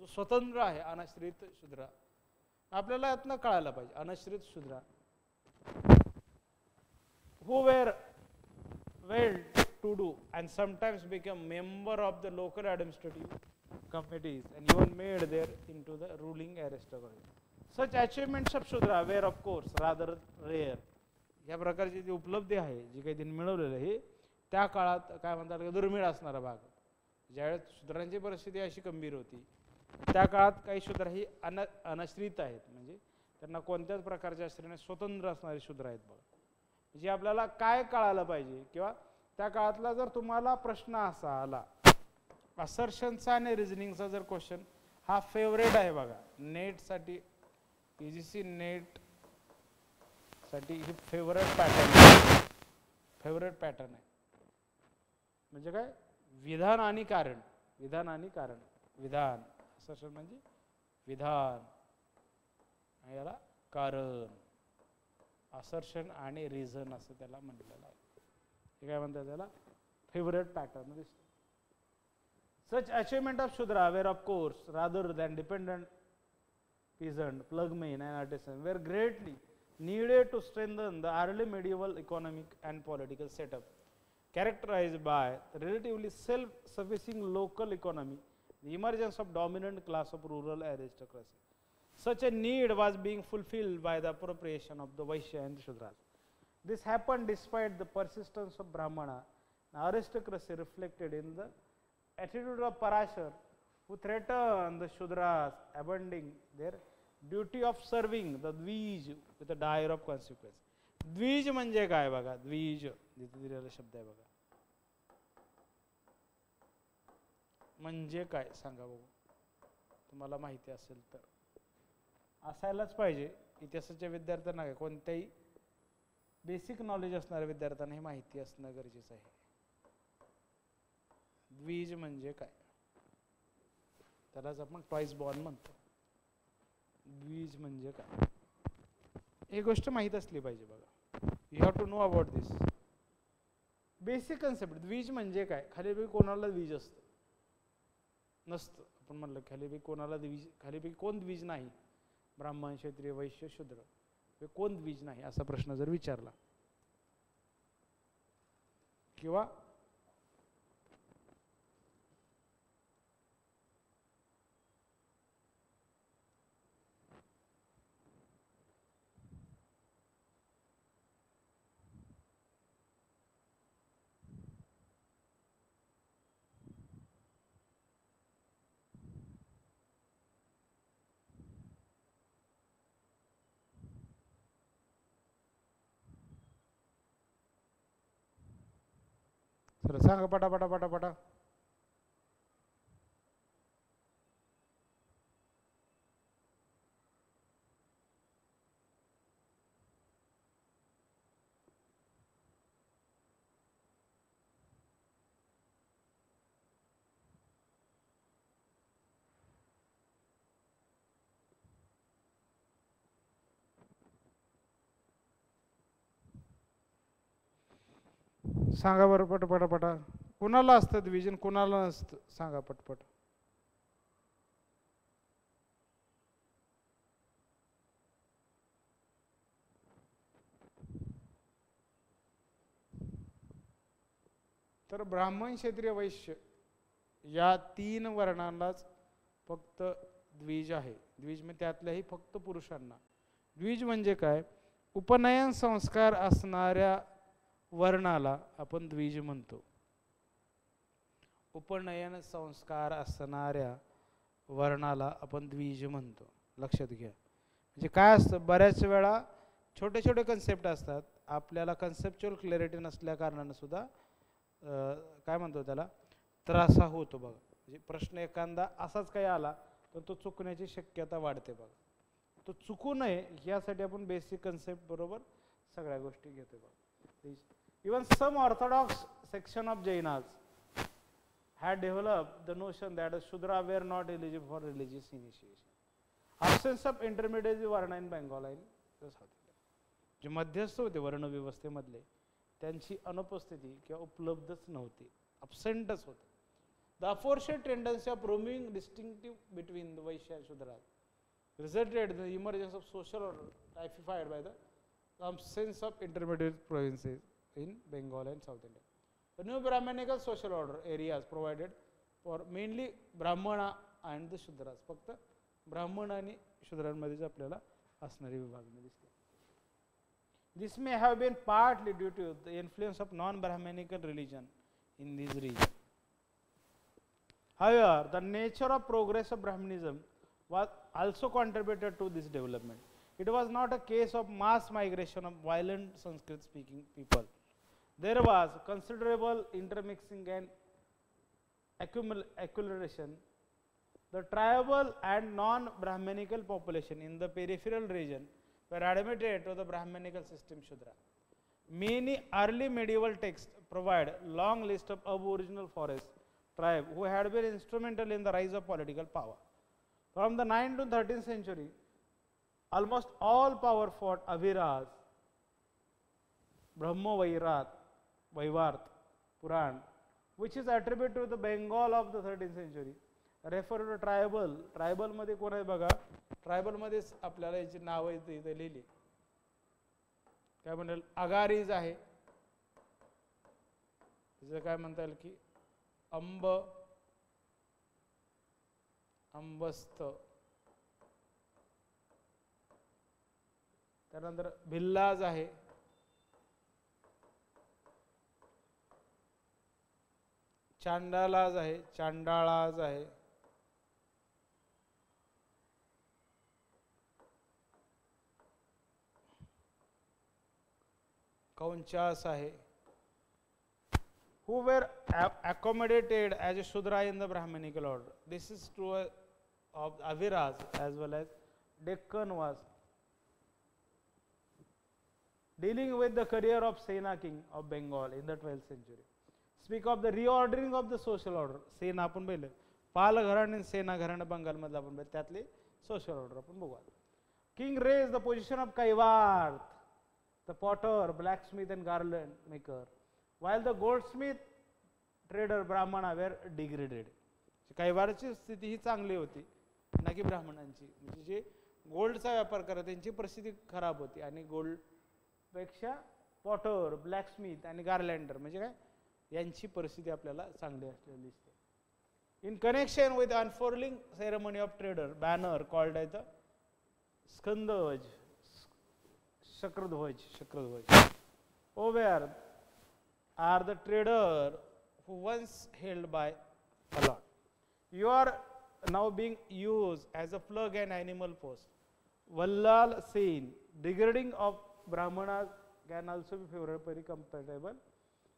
जो स्वतंत्र आहे. अनाश्रित शूद्र आपल्याला यातनं कळायला पाहिजे. अनाश्रित शूद्र who were well to do and sometimes became member of the local administrative committees and even made their into the ruling aristocracy. Such achievements of Shudra were of course rather rare. या प्रकारची जी उपलब्धी आहे, जी काही त्यांनी मिळवलेलं आहे, त्या काळात काय म्हणतात दुर्मिळ असणारा भाग. ज्यावेळेस शूद्रांची परिस्थिती अशी गंभीर होती, त्या काळात काही शूद्र ही अनाश्रित आहेत, म्हणजे त्यांना कोणत्याच प्रकारच्या आश्रयाने स्वतंत्र असणारे शूद्र आहेत. बघा, जे आपल्याला काय कळायला पाहिजे, किंवा त्या काळातला जर तुम्हाला प्रश्न असा आला, असर्शनचा आणि रिझनिंगचा जर क्वेश्चन हा फेवरेट आहे बघा नेटसाठी, PGC नेट साठी ही फेवरेट पॅटर्न आहे. म्हणजे काय, विधान आणि कारण, विधान आणि कारण, विधान असर्शन म्हणजे विधान, याला कारण, असर्शन आणि रिझन असं त्याला म्हटलेलं आहे. हे काय म्हणतात त्याला, फेवरेट पॅटर्न दिसतो. Such achievement of Shudra were of course rather than dependent peasant, plugmen and artisans were greatly needed to strengthen the early medieval economic and political setup, characterized by the relatively self-sufficing local economy, the emergence of dominant class of rural aristocracy. Such a need was being fulfilled by the appropriation of the Vaishya and the Shudras. This happened despite the persistence of Brahmana and aristocracy reflected in the attitude of Parashar, who threatened the Shudras abandoning their duty of serving the Dvij with a dire of consequence. द्विज म्हणजे काय बघा, द्विज जिथे दिलेला शब्द आहे बघा, म्हणजे काय सांगा बघू, तुम्हाला माहिती असेल तर. असायलाच पाहिजे इतिहासाच्या विद्यार्थ्यांना, काय कोणत्याही बेसिक नॉलेज असणाऱ्या विद्यार्थ्यांना हे माहिती असणं गरजेचं आहे. द्विज म्हणजे काय, त्यालाच आपण ट्वाइस बॉर्न म्हणतो. द्विज म्हणजे काय, ही गोष्ट माहीत असली पाहिजे बघा. You have to know about this basic concept. द्विज म्हणजे काय, खालीपैकी कोणाला द्विज असतं नसतं. आपण म्हणलं खालीपैकी कोणाला द्विज, खालीपैकी कोण द्विज नाही, ब्राह्मण, क्षत्रिय, वैश्य, शूद्र, हे कोण द्विज नाही असा प्रश्न जर विचारला, किंवा चला सांगा पटापटा पटापटा. सांगा बरं पटपटा. कुणाला असतं डिव्हिजन, कुणाला नसतं, सांगा पटपट. तर ब्राह्मण, क्षत्रिय, वैश्य या तीन वर्णांनाच फक्त द्विज आहे. द्विज म्हणजे त्यातल्याही फक्त पुरुषांना. द्विज म्हणजे काय, उपनयन संस्कार असणाऱ्या वर्णाला आपण द्विज म्हणतो. उपनयन संस्कार असणाऱ्या वर्णाला आपण द्विज म्हणतो. लक्षात घ्या. म्हणजे काय असतं, बऱ्याच वेळा छोटे छोटे कन्सेप्ट असतात, आपल्याला कन्सेप्च्युअल क्लॅरिटी नसल्या कारणानं सुद्धा काय म्हणतो त्याला त्रास होतो बघा. म्हणजे प्रश्न एखादा असाच काही आला तर तो चुकण्याची शक्यता वाढते बघा. तो चुकू नये यासाठी आपण बेसिक कन्सेप्ट बरोबर सगळ्या गोष्टी घेतो बघा. Even some orthodox section of Jainas had developed the notion that Shudra were not eligible for religious initiation. Absence of intermediate varna in Bengal and the South India. जे मध्यस्थ होते वर्णव्यवस्थेमधले त्यांची अनुपस्थिती किंवा उपलब्धच नव्हती, अब्सेंटच होते. The aforesaid tendency of roaming distinctive between the Vaishya and Shudra resulted in the emergence of social order typified by the absence of intermediate provinces in Bengal and South India. The new Brahmanical social order areas provided for mainly Brahmana and the Shudras. फक्त ब्राह्मण आणि शूद्रांमध्येच आपल्याला असणारी विभागणी दिसते. This may have been partly due to the influence of non-Brahmanical religion in this region. However, the nature of progress of Brahmanism was also contributed to this development. It was not a case of mass migration of violent Sanskrit-speaking people. There was considerable intermixing and accumulation. The tribal and non-Brahmanical population in the peripheral region were admitted to the Brahmanical system Shudra. Many early medieval texts provide long list of aboriginal forest tribes who had been instrumental in the rise of political power. From the 9th to 13th century, almost all power fought Aviras, Brahmo Vaivarth Puran, which is attributed to the Bengal of the 13th century, refer to tribal. Tribal मध्ये कोण आहे बघा, tribal मध्येच आपल्याला याची नाव इथे लिहिली. काय म्हणेल, अगारीज आहे, तिचं काय म्हणता येईल की अंबस्त, त्यानंतर भिल्लाज आहे, चांडालाज आहे, चांडाळाज आहे, कौंचास आहे, who were accommodated as a Shudra in the Brahmanical order. This is true of Aviras as well as Deccan was. Dealing with the career of Sena king of Bengal in the 12th century. Speak of the reordering of the social order. सेना आपण पाहिलं, पाल घराणं आणि सेना घराणं बंगालमधलं आपण पाहिलं, त्यातले social order आपण बघू. King raise the position of Kaivarta, the potter, blacksmith and garland maker, while the goldsmith trader brahmana were degraded. कैवारची स्थिती ही चांगली होती ना की ब्राह्मणांची. म्हणजे जे गोल्डचा व्यापार करत त्यांची परिस्थिती खराब होती, आणि गोल्ड पेक्षा पॉटर, ब्लॅकस्मिथ आणि गार्लँडर म्हणजे काय यांची परिस्थिती आपल्याला चांगली असलेली दिसते. In connection with unfolding ceremony of trader banner called the Skandadhvaja, Shakradhvaja, over are the trader who once held by a lot. You are now being used as a plug and animal post. Vallal saying, degrading of Brahmanas can also be favorably compatible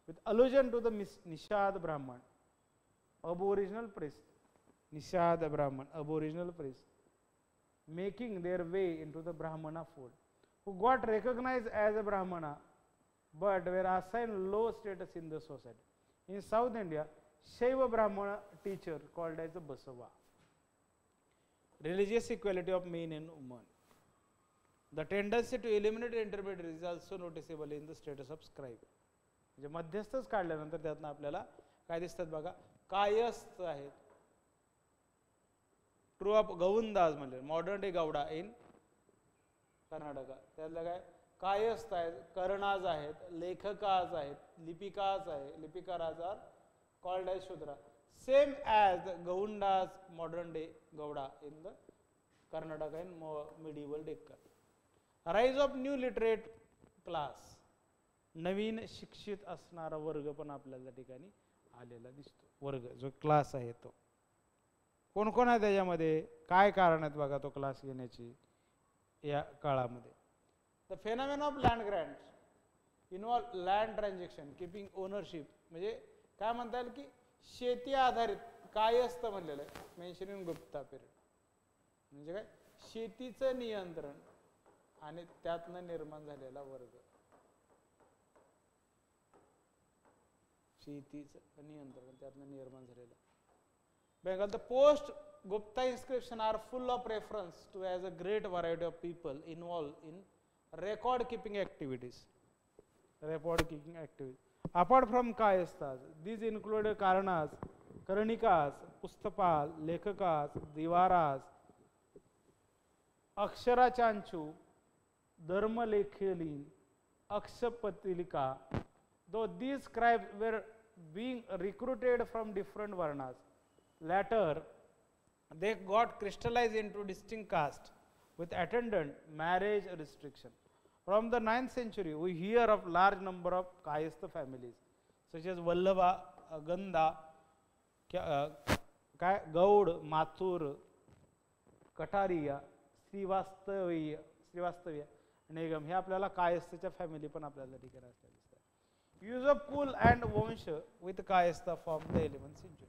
with allusion to the Nishad Brahman, aboriginal priest, Nishad Brahman, aboriginal priest, making their way into the Brahmana fold, who got recognized as a Brahmana but were assigned low status in the society. In South India, Shaiva Brahmana teacher called as a Basava. Religious equality of men and women. The tendency to eliminate intermediaries is also noticeable in the status of scribe. म्हणजे मध्यस्थच काढल्यानंतर त्यातनं आपल्याला काय दिसतात बघा, कायस्थ आहेत. True of गौंदाज म्हणजे modern day Gowda in Karnataka, त्यातलं काय कायस्थ आहेत, कर्णाज आहेत, लेखकाज आहेत, लिपिकाज आहे, Lipikaras are called as Shudra, same as Gaundas modern day Gowda in the Karnataka in medieval Deccan. Rise of new literate class. नवीन शिक्षित असणारा वर्ग पण आपल्याला त्या ठिकाणी आलेला दिसतो. वर्ग जो क्लास आहे तो कोण कोण आहे त्याच्यामध्ये, काय कारण आहेत बघा तो क्लास घेण्याची या काळामध्ये. The phenomena of land grants involve land transaction keeping ownership, म्हणजे काय म्हणता येईल की शेती आधारित कायस्थ म्हणलेलं आहे, मेन्शन इन गुप्ता पिरियड. म्हणजे काय, शेतीचं नियंत्रण आणि त्यातनं निर्माण झालेला वर्ग, शेतीचं नियंत्रण त्यातनं निर्माण झालेला. Bengal, the post Gupta inscriptions are full of reference to as a great variety of people involved in record keeping activities. Record keeping activities. Apart from Kayasthas, these include Karanas, Karanikas, Pustapal, Lekhakas, Diwaras, Aksharachanshu, Dharmalekhelin, Akshapatilika. Though these scribes were being recruited from different varnas, later they got crystallized into distinct castes with attendant marriage restriction. From the 9th century, we hear of large number of Kayastha families such as Vallabha, Ganda, Gaud, Mathur, Katariya, Srivastava, Negam. हे आपल्याला कायस्थच्या family पण आपल्याला ठिकाणी असल्या दिसतात. Use of Kul and Vansh with Kayastha from the 11th century.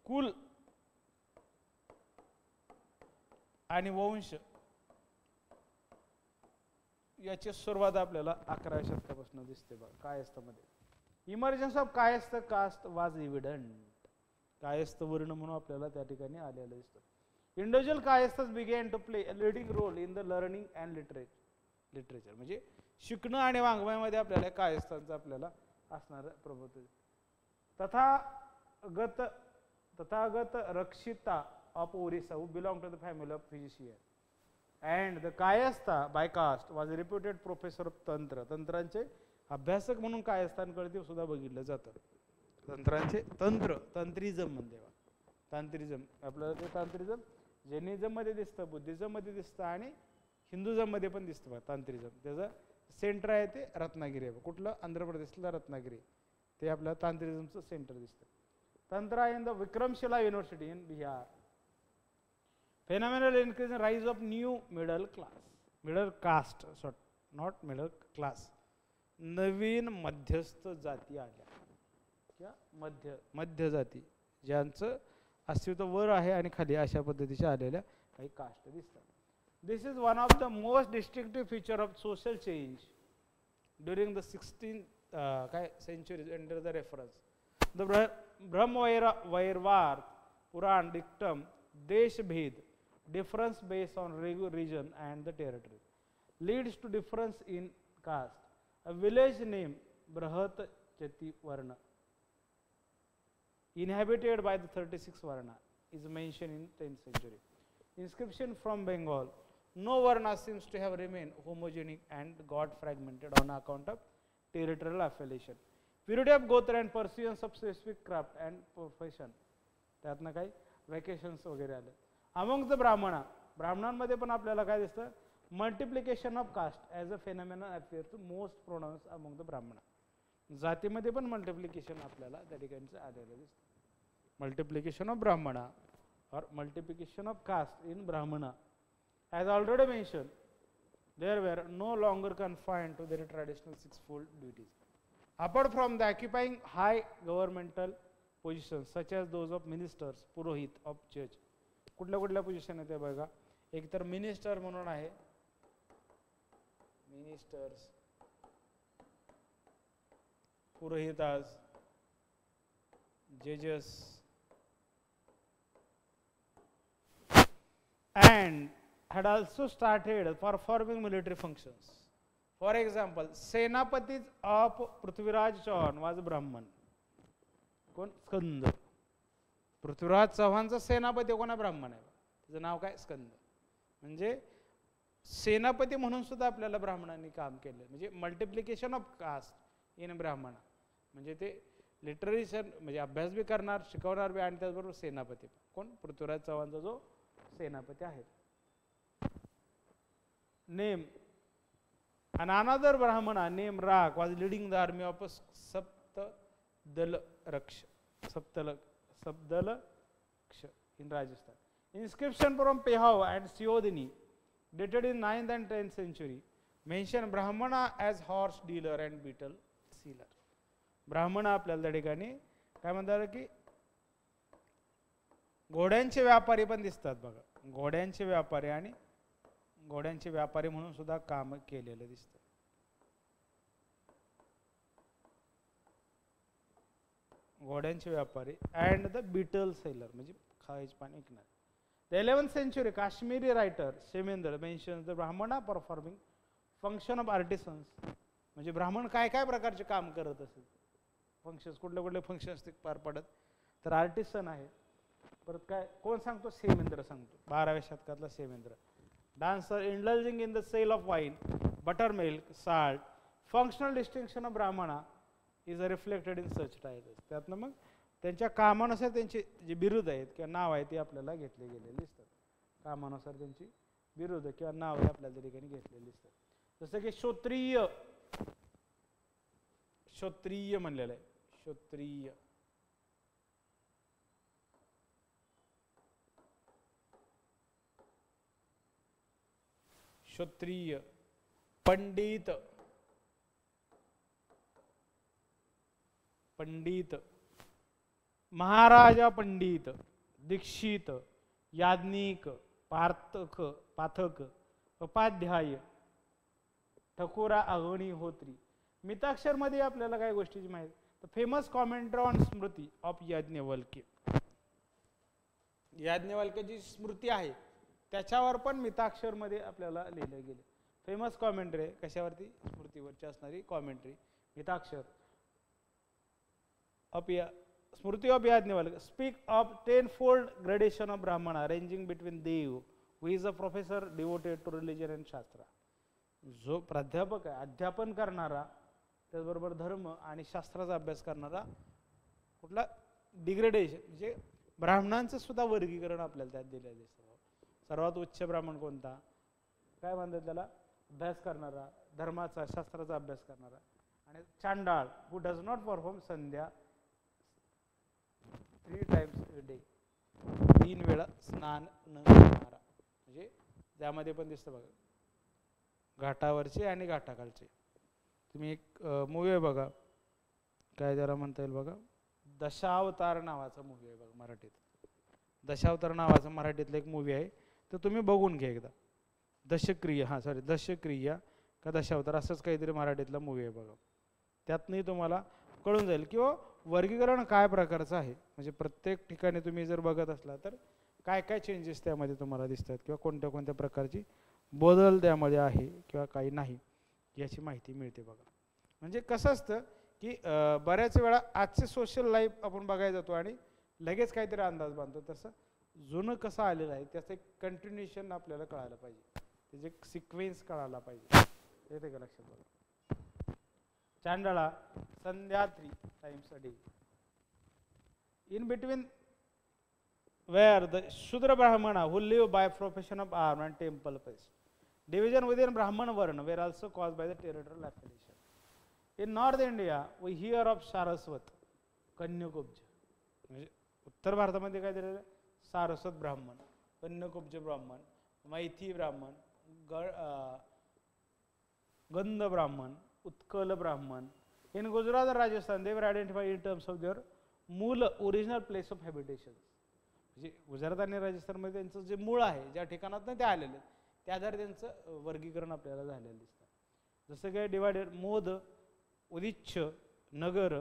कुल आणि वंश याची सुरुवात आपल्याला 11व्या शतकापासून दिसते बघा कायस्थमध्ये. इमर्जन्स ऑफ कायस्थ कास्ट वाज इव्हिडंट. कायस्थ वर्ण म्हणून आपल्याला त्या ठिकाणी आलेलं दिसतं. Individual Kayasthas begin to play a leading role in the learning and literature. म्हणजे शिकणं आणि वाङ्मयामध्ये आपल्याला कायस्थांचं आपल्याला असणारं प्रभुत्व. Tathagata Rakshita of Orissa, who belonged to the family of physicians, and the Kayastha by caste was a reputed professor of Tantra. तंत्रांचे अभ्यासक म्हणून कायस्थांकडे सुद्धा बघितलं जातं. तंत्रांचे तंत्रिझम म्हणजे तांत्रिझम आपल्याला ते तांत्रिझम जैनिझम मध्ये दिसतं, बुद्धिझम मध्ये दिसतं आणि हिंदुझम मध्ये पण दिसतं बघा तांत्रिझम. त्याचं सेंटर आहे ते रत्नागिरी आहे. कुठलं, आंध्र प्रदेशला रत्नागिरी, ते आपल्याला तांत्रिझमचं सेंटर दिसतं. Tantra in the Vikramshila University in Bihar. Phenomenal increase in rise of new middle caste, sorry, not middle class. नवीन मध्यस्थ जाती आल्या, क्या मध्य जाती ज्यांचं अस्तित्व वर आहे आणि खाली अशा पद्धतीच्या आलेल्या काही कास्ट दिसतात. This is one of the most distinctive feature of social change during the 16th century under the reference. The Brahmavairvar Puran dictum Deshbhed, difference based on region and the territory, leads to difference in caste. A village named Brahat Jati Varna, inhabited by the 36 Varna, is mentioned in 10th century. Inscription from Bengal. No Varna seems to have remained homogeneous and got fragmented on account of territorial affiliation. Purity of Gotra and pursuance of specific craft and profession. त्यातनं काही वॅकेशन्स वगैरे आले. Among the ब्राह्मणांमध्ये पण आपल्याला काय दिसतं, multiplication of caste as a phenomenon appear to most pronounce among the Brahmin. जातीमध्ये पण मल्टिप्लिकेशन आपल्याला त्या ठिकाणचं आलेलं दिसतं. मल्टिप्लिकेशन ऑफ ब्राह्मणा और multiplication of caste in Brahmana. As already mention, there were no longer confined to their traditional sixfold duties. Apart from the occupying high governmental positions such as those of ministers, purohit of church. कुठल्या कुठल्या position आहेत बघा. एक तर minister म्हणून आहे, ministers, पुरोहितास, जजेस, and had also started performing military functions. For example, सेनापती ऑफ पृथ्वीराज चौहान वाज ब्राह्मण. कोण? स्कंद. पृथ्वीराज चव्हाणचा सेनापती कोणा? ब्राह्मण आहे. त्याचं नाव काय? स्कंद. म्हणजे सेनापती म्हणून सुद्धा आपल्याला ब्राह्मणांनी काम केलं. म्हणजे मल्टिप्लिकेशन ऑफ कास्ट इन ब्राह्मण. म्हणजे ते लिटररी म्हणजे अभ्यास बी करणार, शिकवणार बी, आणि त्याचबरोबर सेनापती. कोण? पृथ्वीराज चव्हाणचा जो सेनापती आहे. Name And another Brahmana named Rak was leading the army of Sapdalaksha in Rajasthan. Inscription from Pehava and Siodhini, dated in 9th and 10th century, mention Brahmana as horse dealer and beetle sealer. ब्राह्मण आपल्याला त्या ठिकाणी काय म्हणतात की घोड्यांचे व्यापारी पण दिसतात बघा. घोड्यांचे व्यापारी आणि घोड्यांचे व्यापारी म्हणून सुद्धा काम केलेलं दिसतं. घोड्यांचे व्यापारी अँड द बिटल सेलर म्हणजे खायचे पाणी विकणार. The 11th century Kashmiri writer Kshemendra mentions the Brahmana performing function of artisans. म्हणजे ब्राह्मण काय काय प्रकारचे काम करत असेल, फंक्शन्स कुठले कुठले फंक्शन्स ते पार पडत. तर आर्टिसन आहे. परत काय कोण सांगतो, शेमेंद्र सांगतो, 12व्या शतकातला Kshemendra. Dancer indulging in the sale of wine, butter milk, salt. Functional distinction of Brahmana is reflected in such titles. त्यातनं मग त्यांच्या कामानुसार त्यांचे जे बिरुद आहेत किंवा नाव आहे ते आपल्याला घेतले गेलेले दिसतात. कामानुसार त्यांची बिरुद किंवा नाव आहे आपल्याला त्या ठिकाणी घेतलेली दिसतात. जसं की श्रोत्रिय, श्रोत्रिय म्हणलेलं आहे. श्रोत्रिय श्रोत्रिय. पंडित, पंडित. महाराजा पंडित. दीक्षित, याज्ञिक, पार्थक, पाथक, उपाध्याय, ठकुरा, अग्निहोत्री. मिताक्षर मध्ये आपल्याला काही गोष्टीची माहिती. तर famous commentary on Smriti of Yajnavalkya. याज्ञवल्क्याची स्मृती आहे त्याच्यावर पण मिताक्षर मध्ये आपल्याला लिहिलं गेले. फेमस कॉमेंट्री आहे कशावरती, स्मृतीवरची असणारी commentary Mitakshara. Smriti of Yajnavalkya speak of 10-fold gradation of Brahmana ranging between Deva who is a professor devoted to religion and shastra. जो प्राध्यापक आहे, अध्यापन करणारा, त्याचबरोबर धर्म आणि शास्त्राचा अभ्यास करणारा, कुठला डिग्रेडेशन म्हणजे ब्राह्मणांचं सुद्धा वर्गीकरण आपल्याला त्यात दिलेलं दिसतं. सर्वात उच्च ब्राह्मण कोणता, काय म्हणतात त्याला, अभ्यास करणारा, धर्माचा शास्त्राचा अभ्यास करणारा. आणि Chandala who does not perform Sandhya 3 times a day, 3 वेळा स्नान न करणारा. म्हणजे त्यामध्ये पण दिसतं बघा, घाटावरचे आणि घाटाखालचे. तुम्ही एक मूवी आहे बघा, काय त्याला म्हणता येईल बघा, दशावतार नावाचा मूवी आहे बघा मराठीत. दशावतार नावाचा मराठीतला एक मूवी आहे, तर तुम्ही बघून घ्या एकदा. दशक्रिया, दशक्रिया का दशावतार असंच काहीतरी मराठीतला मूवी आहे बघा. त्यातनंही तुम्हाला कळून जाईल किंवा वर्गीकरण काय प्रकारचं आहे. म्हणजे प्रत्येक ठिकाणी तुम्ही जर बघत असला तर काय काय चेंजेस त्यामध्ये तुम्हाला दिसतात किंवा कोणत्या कोणत्या प्रकारची बदल त्यामध्ये आहे किंवा काही नाही याची माहिती मिळते बघा. म्हणजे कसं असतं की बऱ्याच वेळा आजचे सोशल लाईफ आपण बघायला जातो आणि लगेच काहीतरी अंदाज बांधतो. तसं जुनं कसं आलेलं आहे त्याचं एक कंटिन्युएशन आपल्याला कळायला पाहिजे, त्याचे एक सिक्वेन्स कळायला पाहिजे. येते का लक्षात बघा. चांडाळा संध्या 3 times a day. In between where the Shudra Brahmana who live by profession of arm and temple priest. Division within Brahman Varna were also caused by the territorial affiliation. In North India we hear of Saraswat, Kanyakubja. म्हणजे उत्तर भारतामध्ये काय दिलेलं आहे, सारस्वत ब्राह्मण, कन्यकुब्ज ब्राह्मण, मैथी ब्राह्मण, गंध ब्राह्मण, उत्कल ब्राह्मण. In Gujarat and Rajasthan they were identified in terms of their मूल ओरिजिनल प्लेस ऑफ हॅबिटेशन. म्हणजे गुजरात आणि राजस्थानमध्ये त्यांचं जे मूळ आहे, ज्या ठिकाणात ते आलेले त्या आधारे त्यांचं वर्गीकरण आपल्याला झालेलं दिसतं. जसं काय डिवायडेड मोद, उदिच्छ, नगर.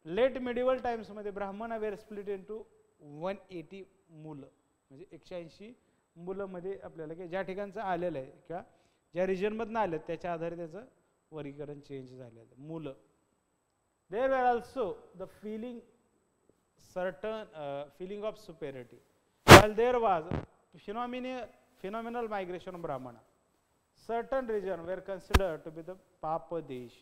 लेट मिडिवल टाइम्समध्ये ब्राह्मण वेर स्प्लिट इन टू 180 मुलं, म्हणजे 180 मुलंमध्ये आपल्याला की ज्या ठिकाणचं आलेलं आहे किंवा ज्या रिजनमधनं आलं त्याच्या आधारे त्याचं वर्गीकरण चेंज झालेलं. मुलं. There were also the feeling of superiority. While there was phenomenal migration of Brahmana, certain regions were considered to be the Papadesh,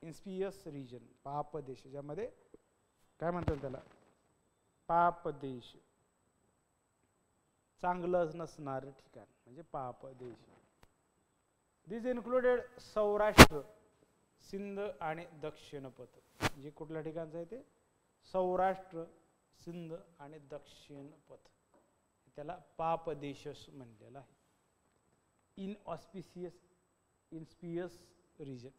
inspicious region. Papadesh, ज्यामध्ये काय म्हणतात त्याला, पापदेश, चांगलं नसणारं ठिकाण म्हणजे पापदेश. दिस इन्क्लुडेड सौराष्ट्र, सिंध आणि दक्षिणपथ. जे कुठल्या ठिकाणचं आहे ते सौराष्ट्र, सिंध आणि दक्षिणपथ. त्याला पाप देश म्हणलेला आहे. Inauspicious, impious region,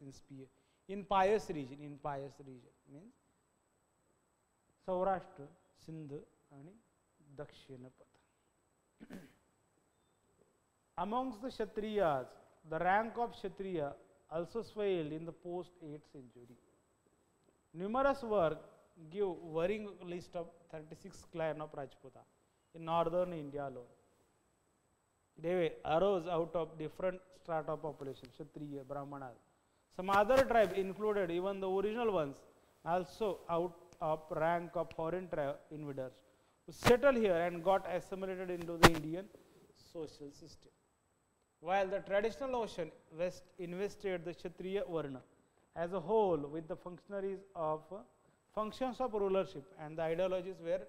impious region means Saurashtra, Sindh आणि Dakshinapatha. Amongst the Kshatriyas, the rank of Kshatriya also swelled in the post-8th century. Numerous works give varying list of 36 clans of Rajputa in northern India alone. They arose out of different strata of population, Kshatriya, Brahmanas. Some other tribes included even the original ones, also out of rank of foreign invaders, who settled here and got assimilated into the Indian social system. While the traditional notion invested the Kshatriya Varna as a whole with the functions of rulership, and the ideologies were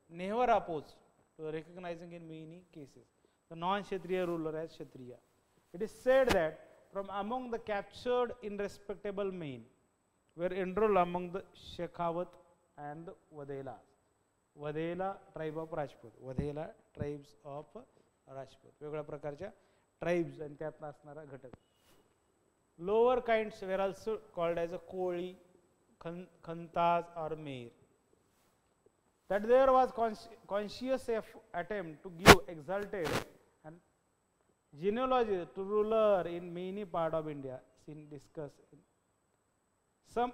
never opposed to recognizing in many cases the non-Kshatriya ruler as Kshatriya. It is said that from among the captured irrespectable men were enrolled among the Shekhawat and the Wadelas. Wadela tribe of Rajput. Wadela tribes of Rajput. वेगळ्या प्रकारच्या tribes आणि त्यात असणारा घटक. Lower kinds were also called as a Koli, Khantas और Mer. That there was conscious attempt to give exalted and genealogy to ruler in many parts of India, seen discussed in some.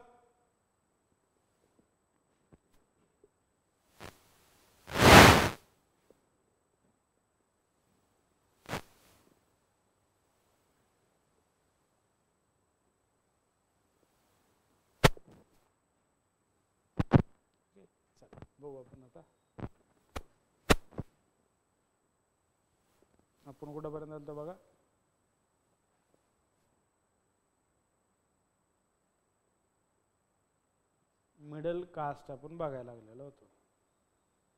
बघू आपण आता आपण कुठपर्यंत आलो बघा. मिडल कास्ट आपण बघायला लागलेलो होतो.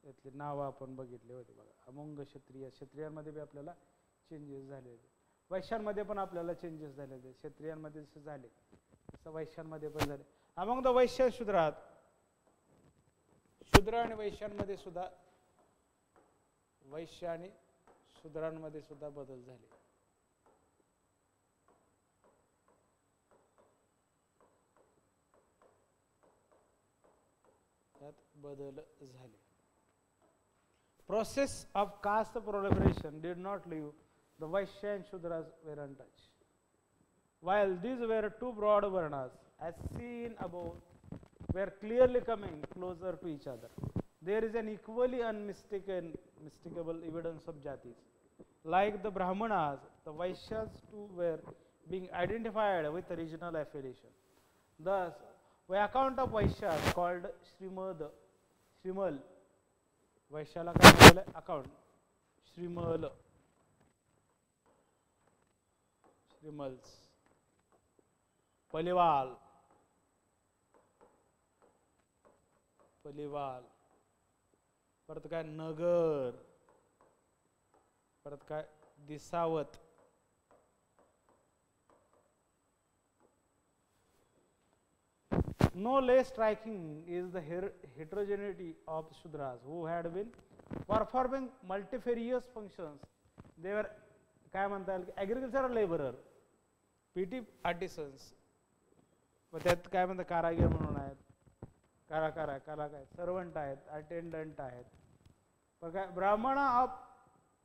यातली नावं आपण बघितले होते बघा. अमंग क्षत्रिय, क्षत्रियांमध्ये बी आपल्याला चेंजेस झाले होते. वैश्यांमध्ये पण आपल्याला चेंजेस झाले होते. क्षत्रियांमध्ये जसे झाले तसं वैश्यांमध्ये पण झाले. अमंग द वैश्य शूद्रात, शूद्र आणि वैश्यांमध्ये सुद्धा, वैश्य आणि शूद्रांमध्ये सुद्धा बदल झाले. त्यात बदल झाले. Process of caste proliferation did not leave the Vaishya and Shudras were untouched. While these were two broad varnas, as seen above, were clearly coming closer to each other, there is an equally unmistakable evidence of jatis. Like the Brahmanas, the Vaishyas too were being identified with regional affiliation. Thus, by account of Vaishyas called Shrimal, वैश्याला काय म्हटलं account, Shrimal, श्रीमल्स, Paliwal, Paliwal, परत काय नगर, परत काय दिसावत, no less striking is the heterogeneity of the Shudras who had been performing multifarious functions. They were काय म्हणता येईल agricultural labourer, PT artisans, व त्यात काय म्हणतात कारागीर म्हणून आहेत, कलाकार, सर्वंट आहेत, अटेंडंट आहेत. पण काय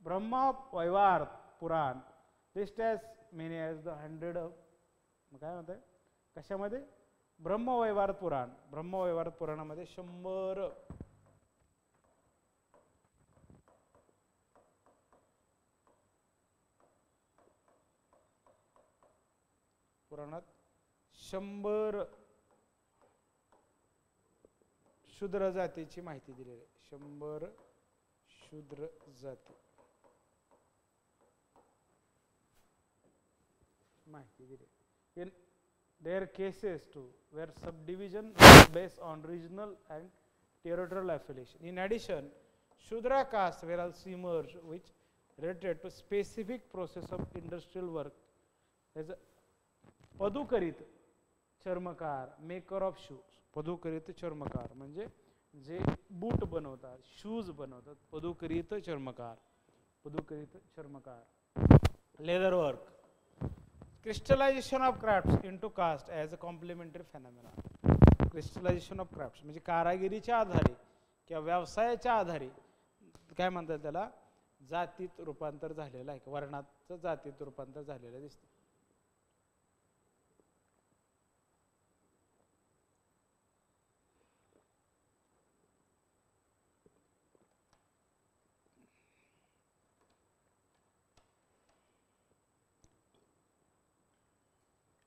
Brahma of Vaivarta Purana list as many as the 100 of, काय म्हणतात कशामध्ये, ब्रह्मवैवार्त पुराण, ब्रह्मवैवार्त पुराणामध्ये 100 पुराणात 100 शूद्र जातीची माहिती दिलेली आहे. 100 शूद्र जाती माहिती दिली. In their cases too where subdivision was based on regional and territorial affiliation. In addition, Shudra castes were also emerged which related to specific process of industrial work त्याचं पदुकरित चर्मकार, मेकर ऑफ शूज, पदुकरित चर्मकार म्हणजे जे बूट बनवतात, shoes बनवतात, पदुकरित चर्मकार, पदुकरित चर्मकार. Leather work, crystallisation of crafts into caste as a complementary phenomena. Crystallisation of crafts म्हणजे कारागिरीच्या आधारे किंवा व्यवसायाच्या आधारे काय म्हणतात त्याला, जातीत रूपांतर झालेलं आहे, वर्णाचं जातीत रूपांतर झालेलं दिसतं.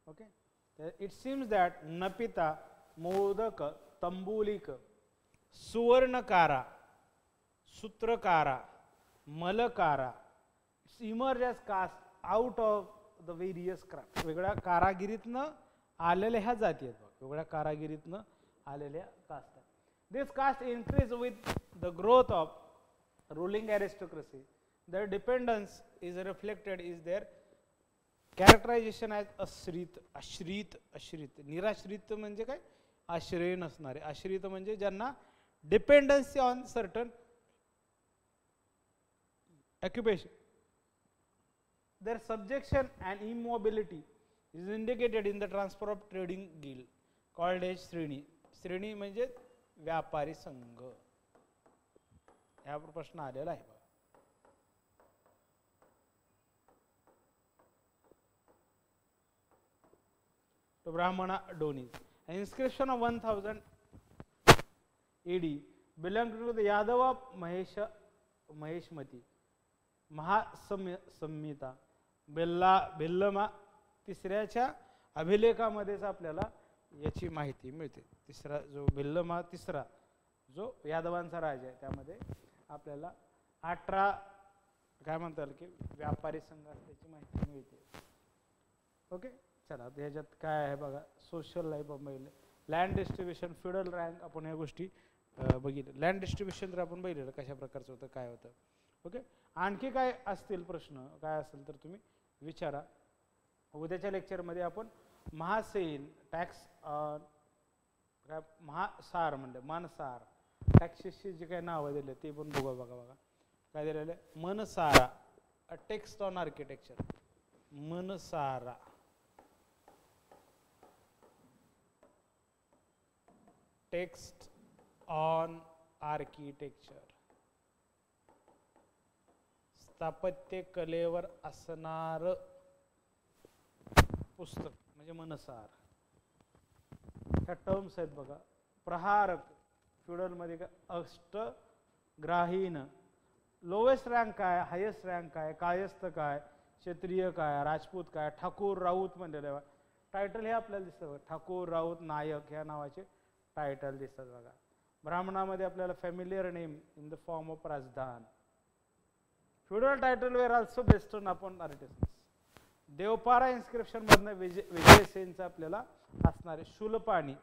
Okay, it seems that Napita, Modaka, Tambulika, Suvarnakara, Sutrakara, Malakara emerge as caste out of the various craft. वेगळ्या कारागिरीतनं आलेल्या ह्या जाती आहेत, वेगळ्या कारागिरीतनं आलेल्या कास्ट आहेत. This caste increase with the growth of ruling aristocracy. Their dependence is reflected is their characterization as आश्रित, आश्रित, आश्रित. निराश्रित म्हणजे काय, आश्रय नसणारे. आश्रित म्हणजे ज्यांना dependency on certain occupation. Their subjection and immobility is indicated in the transfer of trading guild called as श्रेणी. श्रेणी म्हणजे व्यापारी संघ. हा प्रश्न आलेला आहे. तो ब्राह्मणा donee's. An inscription of 1000 AD belonging to the Yadav of Maheshmati. महासंहिता भिल्लमा तिसऱ्याच्या अभिलेखामध्येच आपल्याला याची माहिती मिळते. तिसरा जो भिल्लमा तिसरा जो यादवांचा राजा आहे त्यामध्ये आपल्याला 18 काय म्हणता येईल की व्यापारी संघ असल्याची माहिती मिळते. ओके, चला ह्याच्यात काय आहे बघा. सोशल लाईफ ऑफ महिला, लँड डिस्ट्रीब्युशन, फ्युडल रँक, आपण ह्या गोष्टी बघितल्या. लँड डिस्ट्रीब्युशन तर आपण बघितलं कशा प्रकारचं होतं, काय होतं. ओके, आणखी काय असतील प्रश्न काय असेल तर तुम्ही विचारा. उद्याच्या लेक्चरमध्ये आपण महासेन टॅक्स काय महासार म्हणलं, मनसार टॅक्सेसची जे काही नावं दिले ते पण बघा. बघा काय दिलेलं आहे, Manasara, a text on architecture. Manasara text on architecture, स्थापत्य कलेवर असणार पुस्तक म्हणजे मनसार. ह्या टर्म्स आहेत बघा. प्रहारक फ्युडल मध्ये काय, अष्टग्राहीन, लोवेस्ट रँक काय, हायेस्ट रँक काय, कायस्थ काय, क्षत्रिय काय, राजपूत काय, ठाकूर राऊत म्हणलेलं आहे. टायटल हे आपल्याला दिसतं बघा, ठाकूर राऊत नायक ह्या नावाचे टायटल दिसतात बघा. ब्राह्मणामध्ये आपल्याला familiar name in the form of Rajdhan. Feudal title were also based on upon artisans. Deopara inscription मधनं विजयसेनचं आपल्याला असणारे शूलपाणी